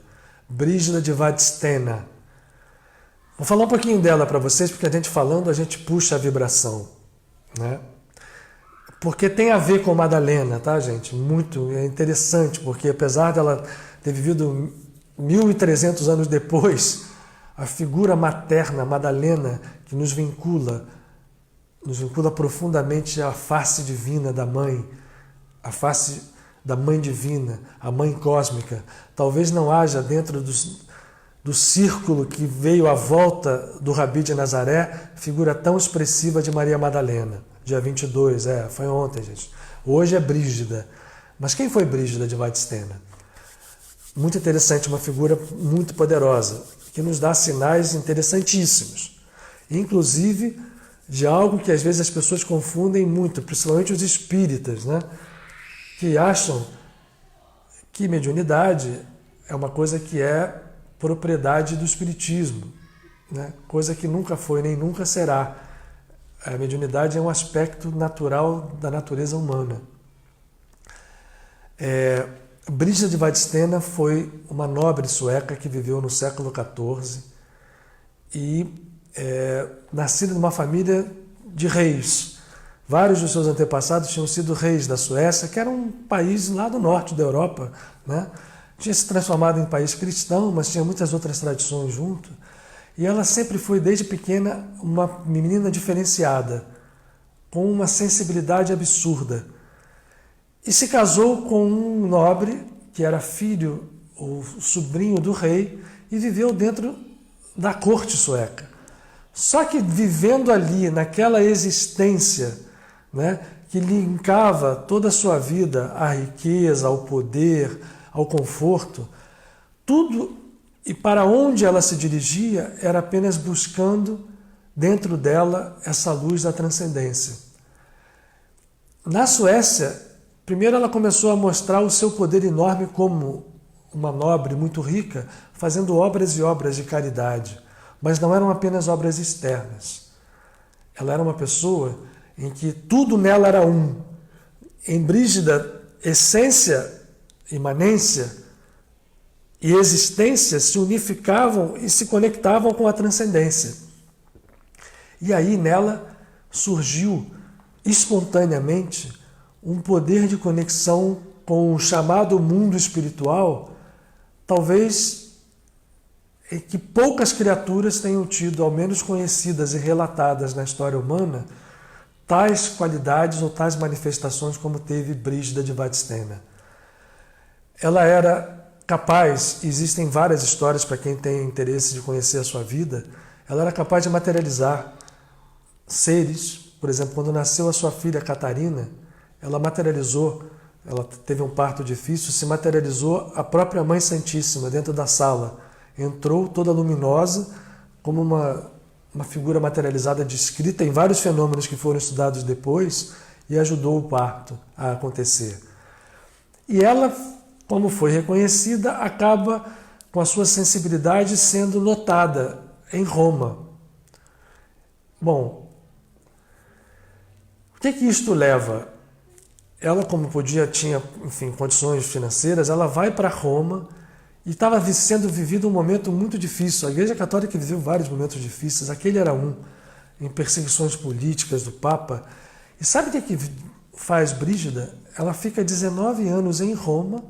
Speaker 1: de Vadstena. Vou falar um pouquinho dela para vocês, porque a gente falando, a gente puxa a vibração, né? Porque tem a ver com Madalena, tá, gente? Muito interessante, porque apesar dela ter vivido 1.300 anos depois, a figura materna, Madalena, que nos vincula profundamente à face divina da mãe, a face da mãe divina, a mãe cósmica. Talvez não haja dentro do círculo que veio à volta do Rabi de Nazaré figura tão expressiva de Maria Madalena. Dia 22, foi ontem, gente. Hoje é Brígida. Mas quem foi Brígida de Vadstena? Muito interessante, uma figura muito poderosa, que nos dá sinais interessantíssimos. Inclusive de algo que às vezes as pessoas confundem muito, principalmente os espíritas, né? Que acham que mediunidade é uma coisa que é propriedade do espiritismo, né? Coisa que nunca foi nem nunca será. A mediunidade é um aspecto natural da natureza humana. Brígida de Vadstena foi uma nobre sueca que viveu no século XIV e nascida numa família de reis. Vários dos seus antepassados tinham sido reis da Suécia, que era um país lá do norte da Europa, né? Tinha se transformado em país cristão, mas tinha muitas outras tradições junto. E ela sempre foi, desde pequena, uma menina diferenciada, com uma sensibilidade absurda. E se casou com um nobre, que era filho ou sobrinho do rei, e viveu dentro da corte sueca. Só que vivendo ali, naquela existência, né, que linkava toda a sua vida à riqueza, ao poder, ao conforto, tudo. E para onde ela se dirigia era apenas buscando dentro dela essa luz da transcendência. Na Suécia, primeiro ela começou a mostrar o seu poder enorme como uma nobre muito rica, fazendo obras e obras de caridade. Mas não eram apenas obras externas. Ela era uma pessoa em que tudo nela era um. Em Brígida, essência, imanência e existência se unificavam e se conectavam com a transcendência. E aí nela surgiu espontaneamente um poder de conexão com o chamado mundo espiritual, talvez é que poucas criaturas tenham tido, ao menos conhecidas e relatadas na história humana, tais qualidades ou tais manifestações como teve Brígida de Vadstena. Ela era capaz, existem várias histórias para quem tem interesse de conhecer a sua vida, ela era capaz de materializar seres. Por exemplo, quando nasceu a sua filha Catarina, ela materializou, ela teve um parto difícil, se materializou a própria Mãe Santíssima dentro da sala. Entrou toda luminosa, como uma figura materializada descrita em vários fenômenos que foram estudados depois, e ajudou o parto a acontecer. E ela, como foi reconhecida, acaba com a sua sensibilidade sendo notada em Roma. Bom, o que isto leva? Ela, como tinha, enfim, condições financeiras, ela vai para Roma e estava sendo vivido um momento muito difícil. A Igreja Católica viveu vários momentos difíceis, aquele era um, em perseguições políticas do Papa. E sabe o que faz Brígida? Ela fica 19 anos em Roma,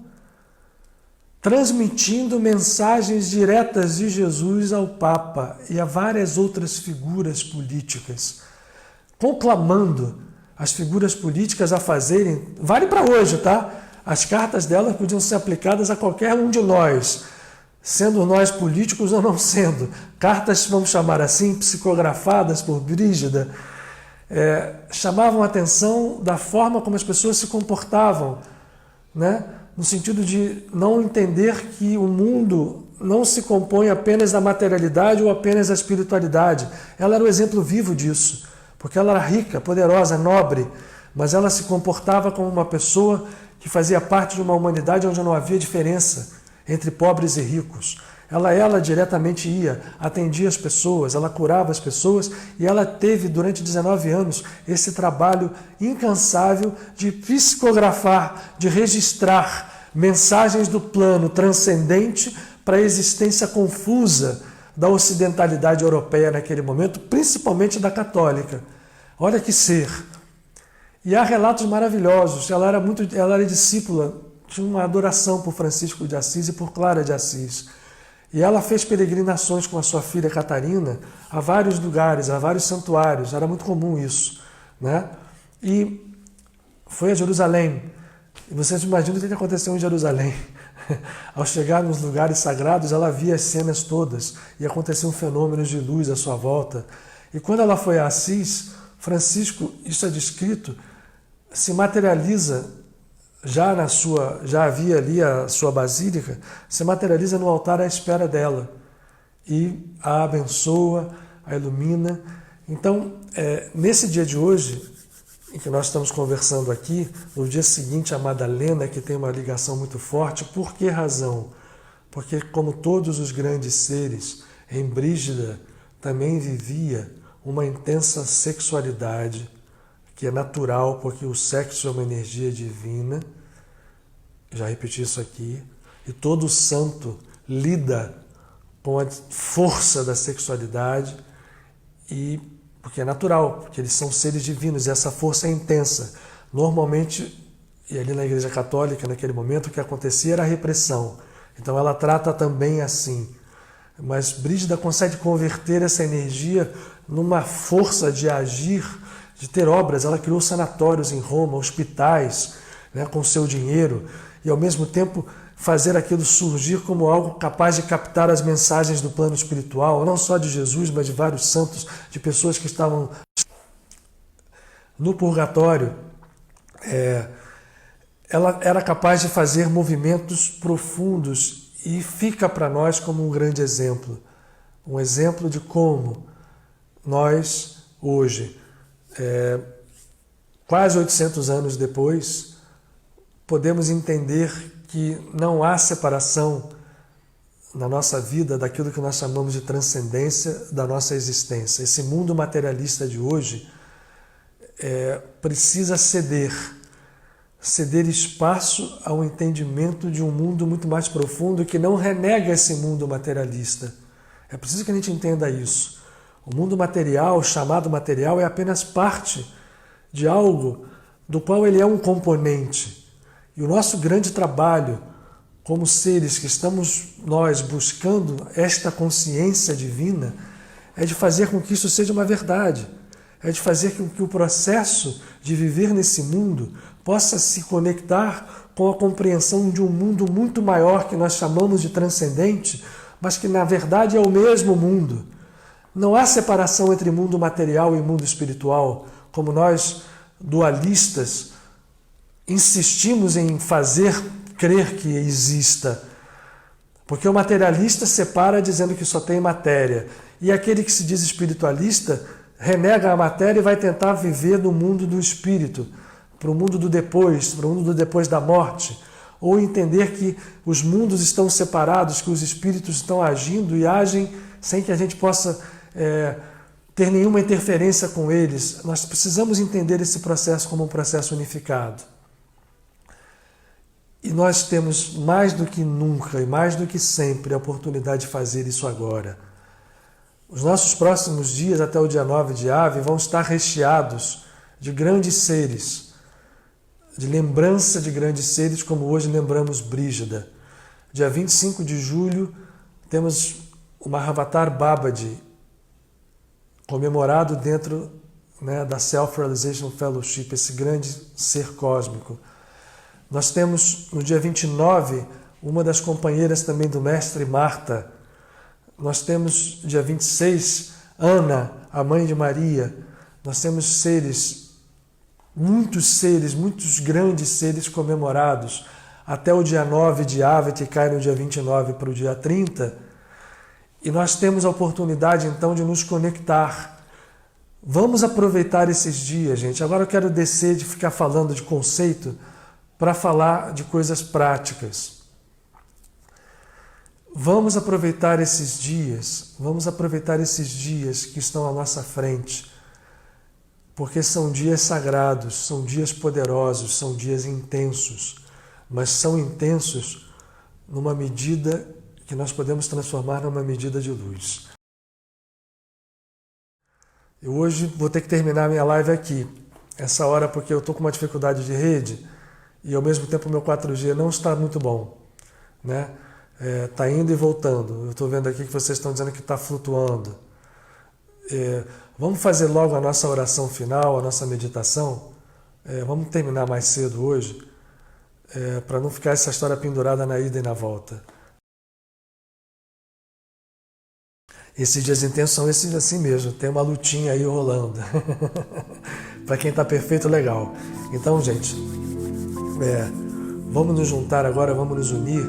Speaker 1: transmitindo mensagens diretas de Jesus ao Papa e a várias outras figuras políticas, conclamando as figuras políticas a fazerem, vale para hoje, tá? As cartas dela podiam ser aplicadas a qualquer um de nós, sendo nós políticos ou não sendo. Cartas, vamos chamar assim, psicografadas por Brígida, chamavam a atenção da forma como as pessoas se comportavam, né? No sentido de não entender que o mundo não se compõe apenas da materialidade ou apenas da espiritualidade. Ela era o exemplo vivo disso, porque ela era rica, poderosa, nobre, mas ela se comportava como uma pessoa que fazia parte de uma humanidade onde não havia diferença entre pobres e ricos. Ela diretamente ia, atendia as pessoas, ela curava as pessoas, e ela teve durante 19 anos esse trabalho incansável de psicografar, de registrar mensagens do plano transcendente para a existência confusa da ocidentalidade europeia naquele momento, principalmente da católica. Olha que ser! E há relatos maravilhosos. Ela era discípula, tinha uma adoração por Francisco de Assis e por Clara de Assis. E ela fez peregrinações com a sua filha Catarina a vários lugares, a vários santuários. Era muito comum isso, né? E foi a Jerusalém. E vocês imaginam o que aconteceu em Jerusalém. Ao chegar nos lugares sagrados, ela via as cenas todas e aconteciam fenômenos de luz à sua volta. E quando ela foi a Assis, Francisco, isso é descrito, se materializa já havia ali a sua basílica, se materializa no altar à espera dela e a abençoa, a ilumina. Então, nesse dia de hoje, em que nós estamos conversando aqui, no dia seguinte a Madalena, que tem uma ligação muito forte, por que razão? Porque, como todos os grandes seres, em Brígida também vivia uma intensa sexualidade, que é natural, porque o sexo é uma energia divina. Já repeti isso aqui. E todo santo lida com a força da sexualidade, porque é natural, porque eles são seres divinos e essa força é intensa. Normalmente, e ali na Igreja Católica, naquele momento, o que acontecia era a repressão. Então ela trata também assim. Mas Brígida consegue converter essa energia numa força de agir, de ter obras. Ela criou sanatórios em Roma, hospitais, né, com seu dinheiro, e ao mesmo tempo fazer aquilo surgir como algo capaz de captar as mensagens do plano espiritual, não só de Jesus, mas de vários santos, de pessoas que estavam no purgatório. Ela era capaz de fazer movimentos profundos e fica para nós como um grande exemplo. Um exemplo de como nós, hoje, quase 800 anos depois, podemos entender que não há separação na nossa vida daquilo que nós chamamos de transcendência da nossa existência. Esse mundo materialista de hoje precisa ceder espaço ao entendimento de um mundo muito mais profundo que não renega esse mundo materialista. É preciso que a gente entenda isso. O mundo material, chamado material, é apenas parte de algo do qual ele é um componente. E o nosso grande trabalho como seres que estamos nós buscando esta consciência divina, é de fazer com que isso seja uma verdade. É de fazer com que o processo de viver nesse mundo possa se conectar com a compreensão de um mundo muito maior que nós chamamos de transcendente, mas que na verdade é o mesmo mundo. Não há separação entre mundo material e mundo espiritual, como nós, dualistas, insistimos em fazer crer que exista. Porque o materialista separa dizendo que só tem matéria, e aquele que se diz espiritualista renega a matéria e vai tentar viver no mundo do espírito, para o mundo do depois, para o mundo do depois da morte, ou entender que os mundos estão separados, que os espíritos estão agindo e agem sem que a gente possa ter nenhuma interferência com eles. Nós precisamos entender esse processo como um processo unificado. E nós temos mais do que nunca e mais do que sempre a oportunidade de fazer isso agora. Os nossos próximos dias, até o dia 9 de Ave, vão estar recheados de grandes seres, de lembrança de grandes seres, como hoje lembramos Brígida. Dia 25 de julho, temos o Mahavatar Babaji, comemorado dentro da Self-Realization Fellowship, esse grande ser cósmico. Nós temos, no dia 29, uma das companheiras também do Mestre, Marta. Nós temos, dia 26, Ana, a mãe de Maria. Nós temos muitos grandes seres comemorados, até o dia 9 de Ave, que cai no dia 29 para o dia 30. E nós temos a oportunidade, então, de nos conectar. Vamos aproveitar esses dias, gente. Agora eu quero descer de ficar falando de conceito para falar de coisas práticas. Vamos aproveitar esses dias que estão à nossa frente, porque são dias sagrados, são dias poderosos, são dias intensos, mas são intensos numa medida que nós podemos transformar numa medida de luz. Eu hoje vou ter que terminar minha live aqui, essa hora, porque eu estou com uma dificuldade de rede e ao mesmo tempo o meu 4G não está muito bom, né? Está indo e voltando. Eu estou vendo aqui que vocês estão dizendo que está flutuando. Vamos fazer logo a nossa oração final, a nossa meditação. Vamos terminar mais cedo hoje, para não ficar essa história pendurada na ida e na volta. Esses dias intensos são esses assim mesmo, tem uma lutinha aí rolando. Para quem está perfeito, legal. Então, gente, vamos nos juntar agora, vamos nos unir.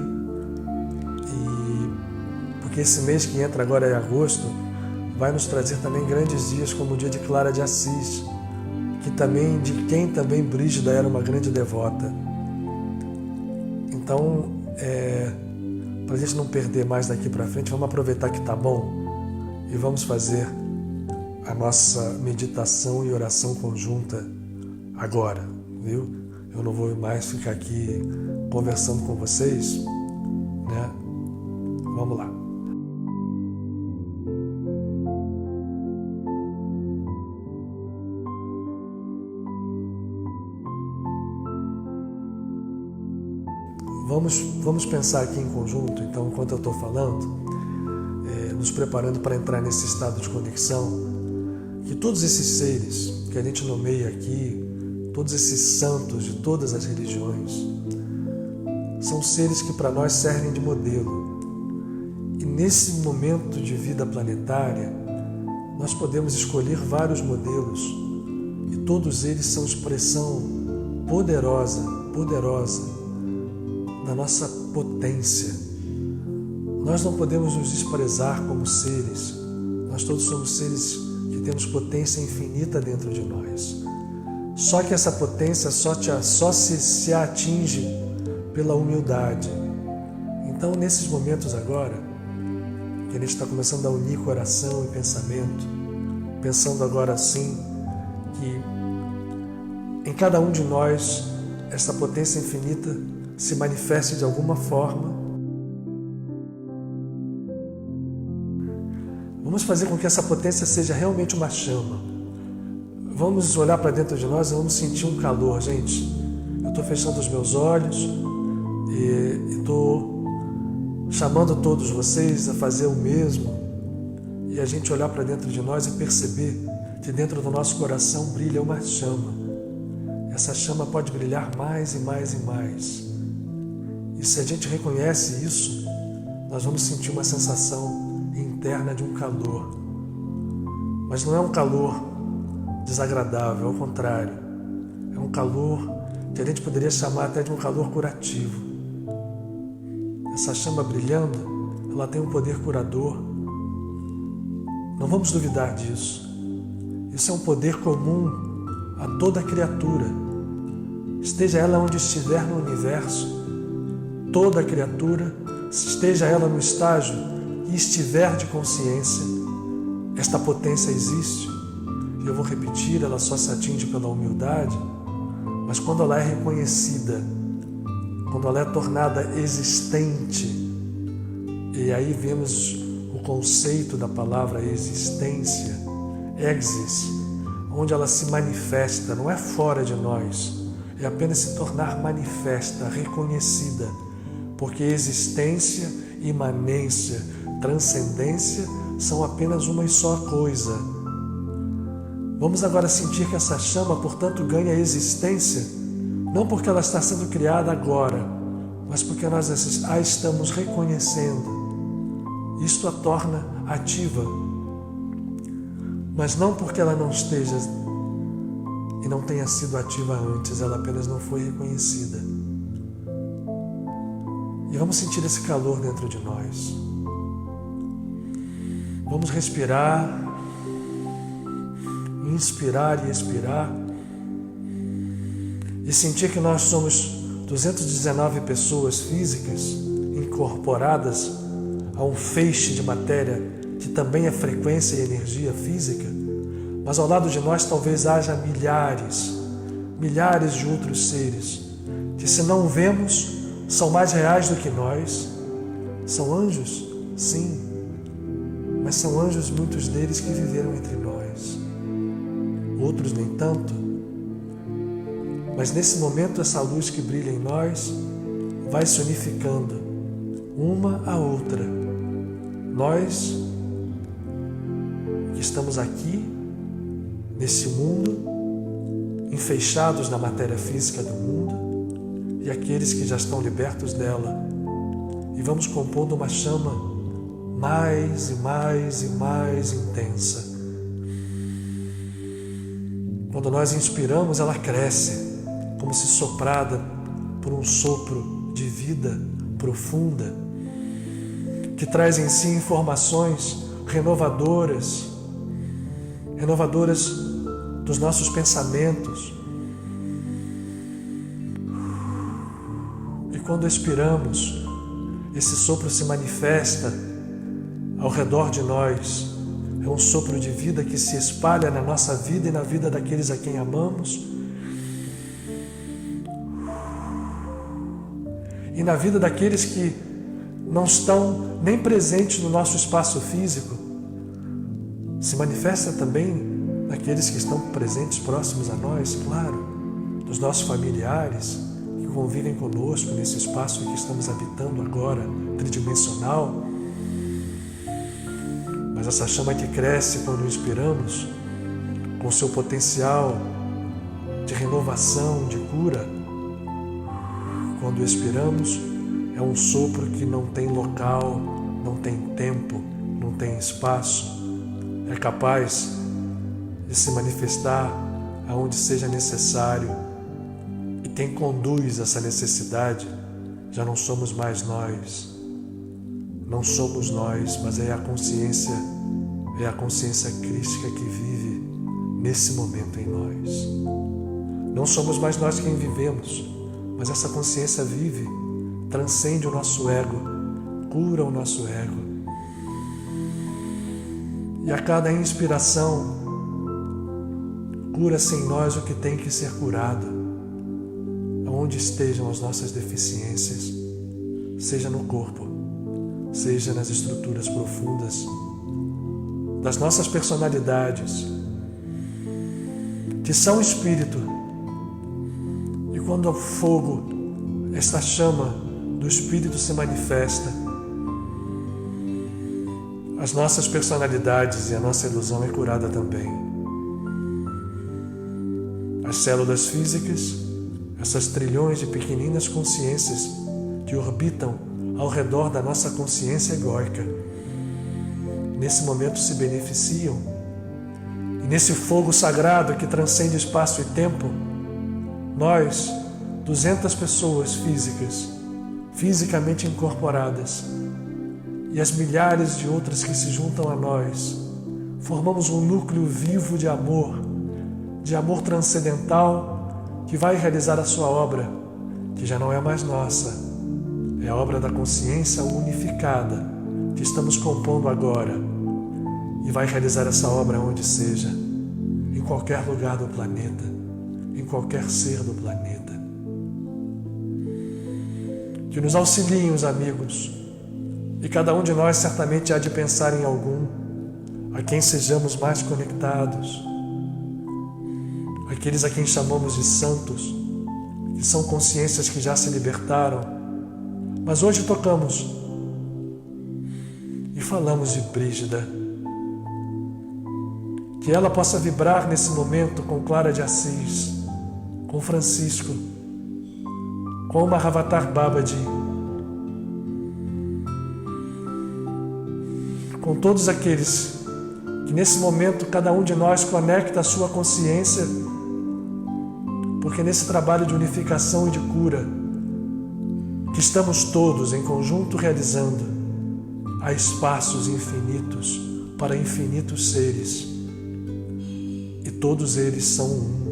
Speaker 1: Porque esse mês que entra agora, em agosto, vai nos trazer também grandes dias, como o dia de Clara de Assis, de quem também Brígida era uma grande devota. Então, para a gente não perder mais daqui para frente, vamos aproveitar que está bom e vamos fazer a nossa meditação e oração conjunta agora, viu? Eu não vou mais ficar aqui conversando com vocês, né? Vamos lá. Vamos pensar aqui em conjunto, então, enquanto eu estou falando, nos preparando para entrar nesse estado de conexão, que todos esses seres que a gente nomeia aqui, todos esses santos de todas as religiões, são seres que para nós servem de modelo. E nesse momento de vida planetária, nós podemos escolher vários modelos, e todos eles são expressão poderosa da nossa potência. Nós não podemos nos desprezar como seres. Nós todos somos seres que temos potência infinita dentro de nós. Só que essa potência só se atinge pela humildade. Então, nesses momentos agora, que a gente está começando a unir coração e pensamento, pensando agora sim que em cada um de nós essa potência infinita se manifeste de alguma forma. Vamos fazer com que essa potência seja realmente uma chama. Vamos olhar para dentro de nós e vamos sentir um calor, gente. Eu estou fechando os meus olhos, E estou chamando todos vocês a fazer o mesmo e a gente olhar para dentro de nós e perceber que dentro do nosso coração brilha uma chama. Essa chama pode brilhar mais e mais e mais. E se a gente reconhece isso, nós vamos sentir uma sensação interna de um calor. Mas não é um calor desagradável, ao contrário. É um calor que a gente poderia chamar até de um calor curativo. Essa chama brilhando, ela tem um poder curador. Não vamos duvidar disso. Isso é um poder comum a toda criatura. Esteja ela onde estiver no universo, toda criatura, esteja ela no estágio que estiver de consciência, esta potência existe. E eu vou repetir, ela só se atinge pela humildade, mas quando ela é reconhecida, quando ela é tornada existente, e aí vemos o conceito da palavra existência, exis, onde ela se manifesta, não é fora de nós, é apenas se tornar manifesta, reconhecida, porque existência, imanência, transcendência são apenas uma e só coisa. Vamos agora sentir que essa chama, portanto, ganha existência, não porque ela está sendo criada agora, mas porque nós a estamos reconhecendo. Isto a torna ativa, mas não porque ela não esteja e não tenha sido ativa antes, ela apenas não foi reconhecida. E vamos sentir esse calor dentro de nós. Vamos respirar, inspirar e expirar, e sentir que nós somos 219 pessoas físicas incorporadas a um feixe de matéria que também é frequência e energia física, mas ao lado de nós talvez haja milhares de outros seres que, se não vemos, são mais reais do que nós. São anjos? Sim, mas são anjos, muitos deles que viveram entre nós, outros nem tanto. Mas nesse momento essa luz que brilha em nós vai se unificando uma a outra. Nós que estamos aqui nesse mundo, enfeixados na matéria física do mundo, e aqueles que já estão libertos dela, e vamos compondo uma chama mais e mais e mais intensa. Quando nós inspiramos, ela cresce, como se soprada por um sopro de vida profunda, que traz em si informações renovadoras dos nossos pensamentos. E quando expiramos, esse sopro se manifesta ao redor de nós. É um sopro de vida que se espalha na nossa vida e na vida daqueles a quem amamos, e na vida daqueles que não estão nem presentes no nosso espaço físico. Se manifesta também naqueles que estão presentes próximos a nós, claro, dos nossos familiares que convivem conosco nesse espaço que estamos habitando agora, tridimensional. Mas essa chama que cresce quando inspiramos, com seu potencial de renovação, de cura, quando expiramos, é um sopro que não tem local, não tem tempo, não tem espaço. É capaz de se manifestar aonde seja necessário. E quem conduz essa necessidade já não somos mais nós. Não somos nós, mas é a consciência crística que vive nesse momento em nós. Não somos mais nós quem vivemos, mas essa consciência vive, transcende o nosso ego, cura o nosso ego. E a cada inspiração, cura-se em nós o que tem que ser curado, aonde estejam as nossas deficiências, seja no corpo, seja nas estruturas profundas das nossas personalidades, que são espírito. E quando o fogo, esta chama, do Espírito se manifesta. As nossas personalidades e a nossa ilusão é curada também. As células físicas, essas trilhões de pequeninas consciências que orbitam ao redor da nossa consciência egóica, nesse momento se beneficiam. E nesse fogo sagrado que transcende espaço e tempo, nós, 200 pessoas físicas, fisicamente incorporadas, e as milhares de outras que se juntam a nós, formamos um núcleo vivo de amor transcendental, que vai realizar a sua obra, que já não é mais nossa, é a obra da consciência unificada que estamos compondo agora, e vai realizar essa obra onde seja, em qualquer lugar do planeta, em qualquer ser do planeta. Que nos auxiliem os amigos, e cada um de nós certamente há de pensar em algum, a quem sejamos mais conectados, aqueles a quem chamamos de santos, que são consciências que já se libertaram, mas hoje tocamos e falamos de Brígida, que ela possa vibrar nesse momento com Clara de Assis, com Francisco, com Mahavatar Babaji, com todos aqueles que nesse momento cada um de nós conecta a sua consciência, porque nesse trabalho de unificação e de cura que estamos todos em conjunto realizando, há espaços infinitos para infinitos seres, e todos eles são um.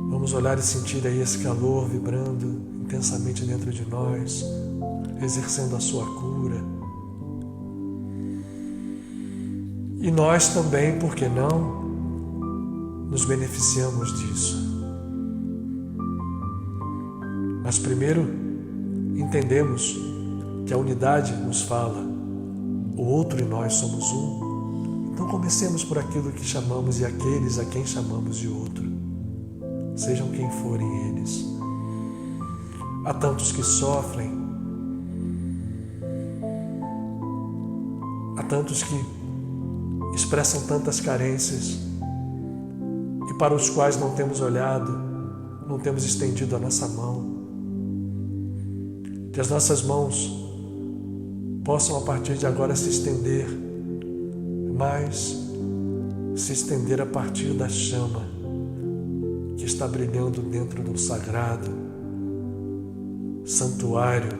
Speaker 1: Vamos olhar e sentir aí esse calor vibrando intensamente dentro de nós, exercendo a sua cura. E nós também, por que não, nos beneficiamos disso. Mas primeiro entendemos que a unidade nos fala, o outro e nós somos um. Então comecemos por aquilo que chamamos e aqueles a quem chamamos de outro, sejam quem forem eles. Há tantos que sofrem, há tantos que expressam tantas carências e para os quais não temos olhado, não temos estendido a nossa mão. Que as nossas mãos possam a partir de agora se estender, mas se estender a partir da chama que está brilhando dentro do sagrado santuário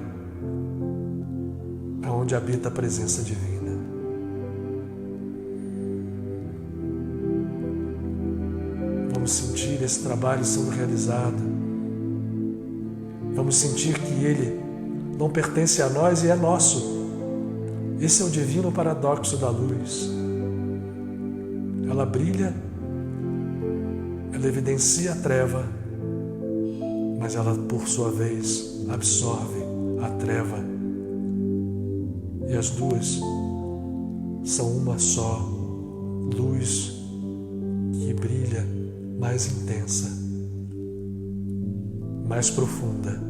Speaker 1: onde habita a presença divina. Vamos sentir esse trabalho sendo realizado. Vamos sentir que ele não pertence a nós e é nosso. Esse é o divino paradoxo da luz. Ela brilha, ela evidencia a treva, mas ela, por sua vez, absorve a treva. E as duas são uma só luz que brilha mais intensa, mais profunda,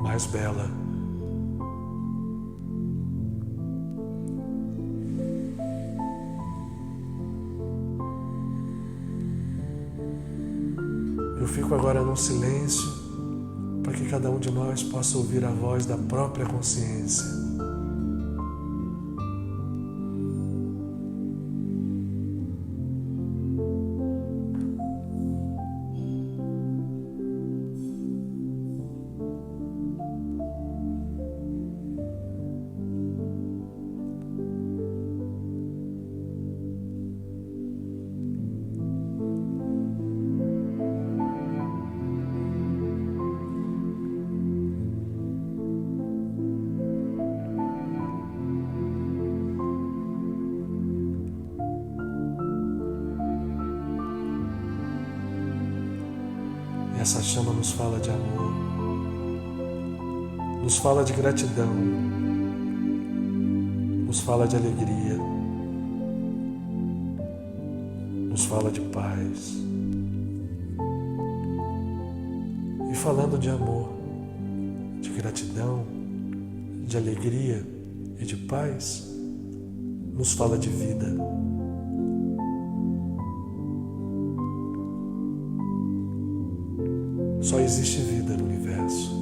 Speaker 1: mais bela. Eu fico agora num silêncio para que cada um de nós possa ouvir a voz da própria consciência. Essa chama nos fala de amor, nos fala de gratidão, nos fala de alegria, nos fala de paz. E falando de amor, de gratidão, de alegria e de paz, nos fala de vida. Só existe vida no universo.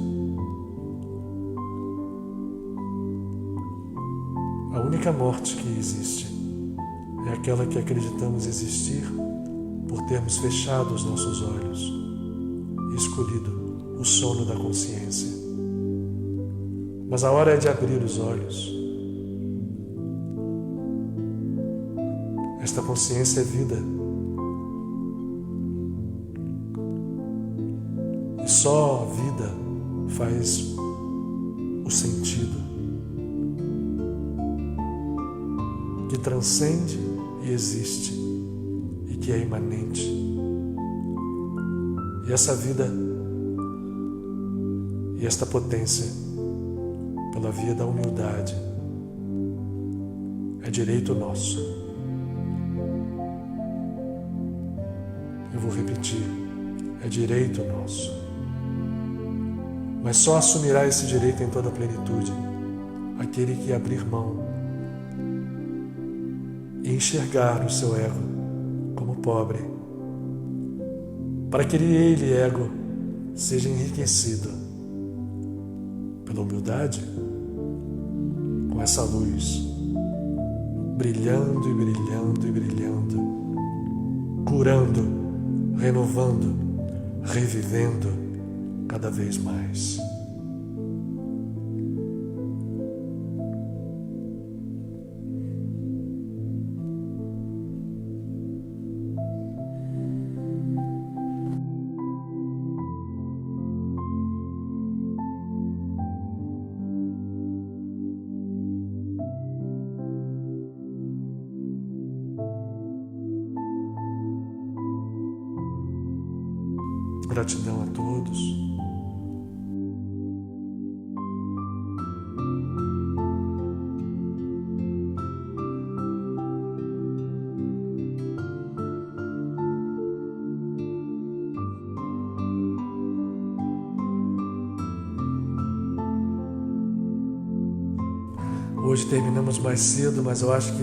Speaker 1: A única morte que existe é aquela que acreditamos existir por termos fechado os nossos olhos e escolhido o sono da consciência. Mas a hora é de abrir os olhos. Esta consciência é vida. E só a vida faz o sentido que transcende e existe e que é imanente. E essa vida e esta potência, pela via da humildade, é direito nosso. Eu vou repetir, é direito nosso. Mas só assumirá esse direito em toda a plenitude aquele que abrir mão e enxergar o seu ego como pobre, para que ele, ego, seja enriquecido pela humildade, com essa luz brilhando e brilhando e brilhando, curando, renovando, revivendo cada vez mais. Gratidão a todos. Hoje terminamos mais cedo, mas eu acho que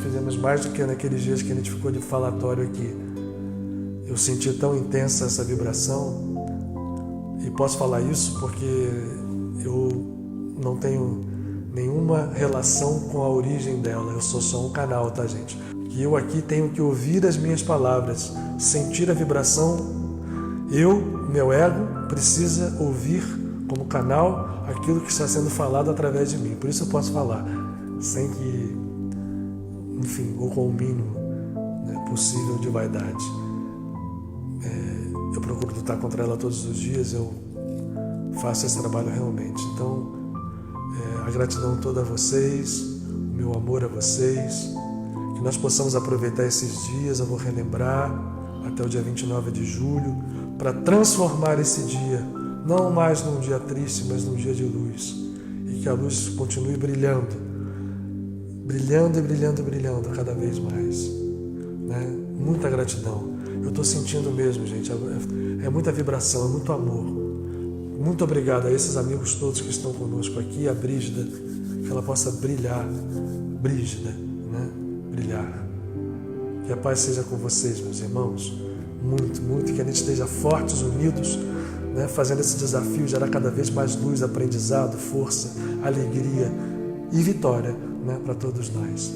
Speaker 1: fizemos mais do que naqueles dias que a gente ficou de falatório aqui. Eu senti tão intensa essa vibração, e posso falar isso porque eu não tenho nenhuma relação com a origem dela, eu sou só um canal, tá, gente? E eu aqui tenho que ouvir as minhas palavras, sentir a vibração. Meu ego, precisa ouvir como canal aquilo que está sendo falado através de mim. Por isso eu posso falar, sem que, enfim, ou com o mínimo possível de vaidade. Eu procuro lutar contra ela todos os dias, eu faço esse trabalho realmente. Então, a gratidão toda a vocês, o meu amor a vocês, que nós possamos aproveitar esses dias, eu vou relembrar, até o dia 29 de julho, para transformar esse dia, não mais num dia triste, mas num dia de luz. E que a luz continue brilhando, brilhando e brilhando e brilhando cada vez mais. Muita gratidão. Eu estou sentindo mesmo, gente, é muita vibração, é muito amor. Muito obrigado a esses amigos todos que estão conosco aqui, a Brígida, que ela possa brilhar, Brígida, brilhar. Que a paz seja com vocês, meus irmãos, muito, muito, que a gente esteja fortes, unidos, fazendo esse desafio, gerar cada vez mais luz, aprendizado, força, alegria e vitória, para todos nós.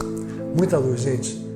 Speaker 1: Muita luz, gente.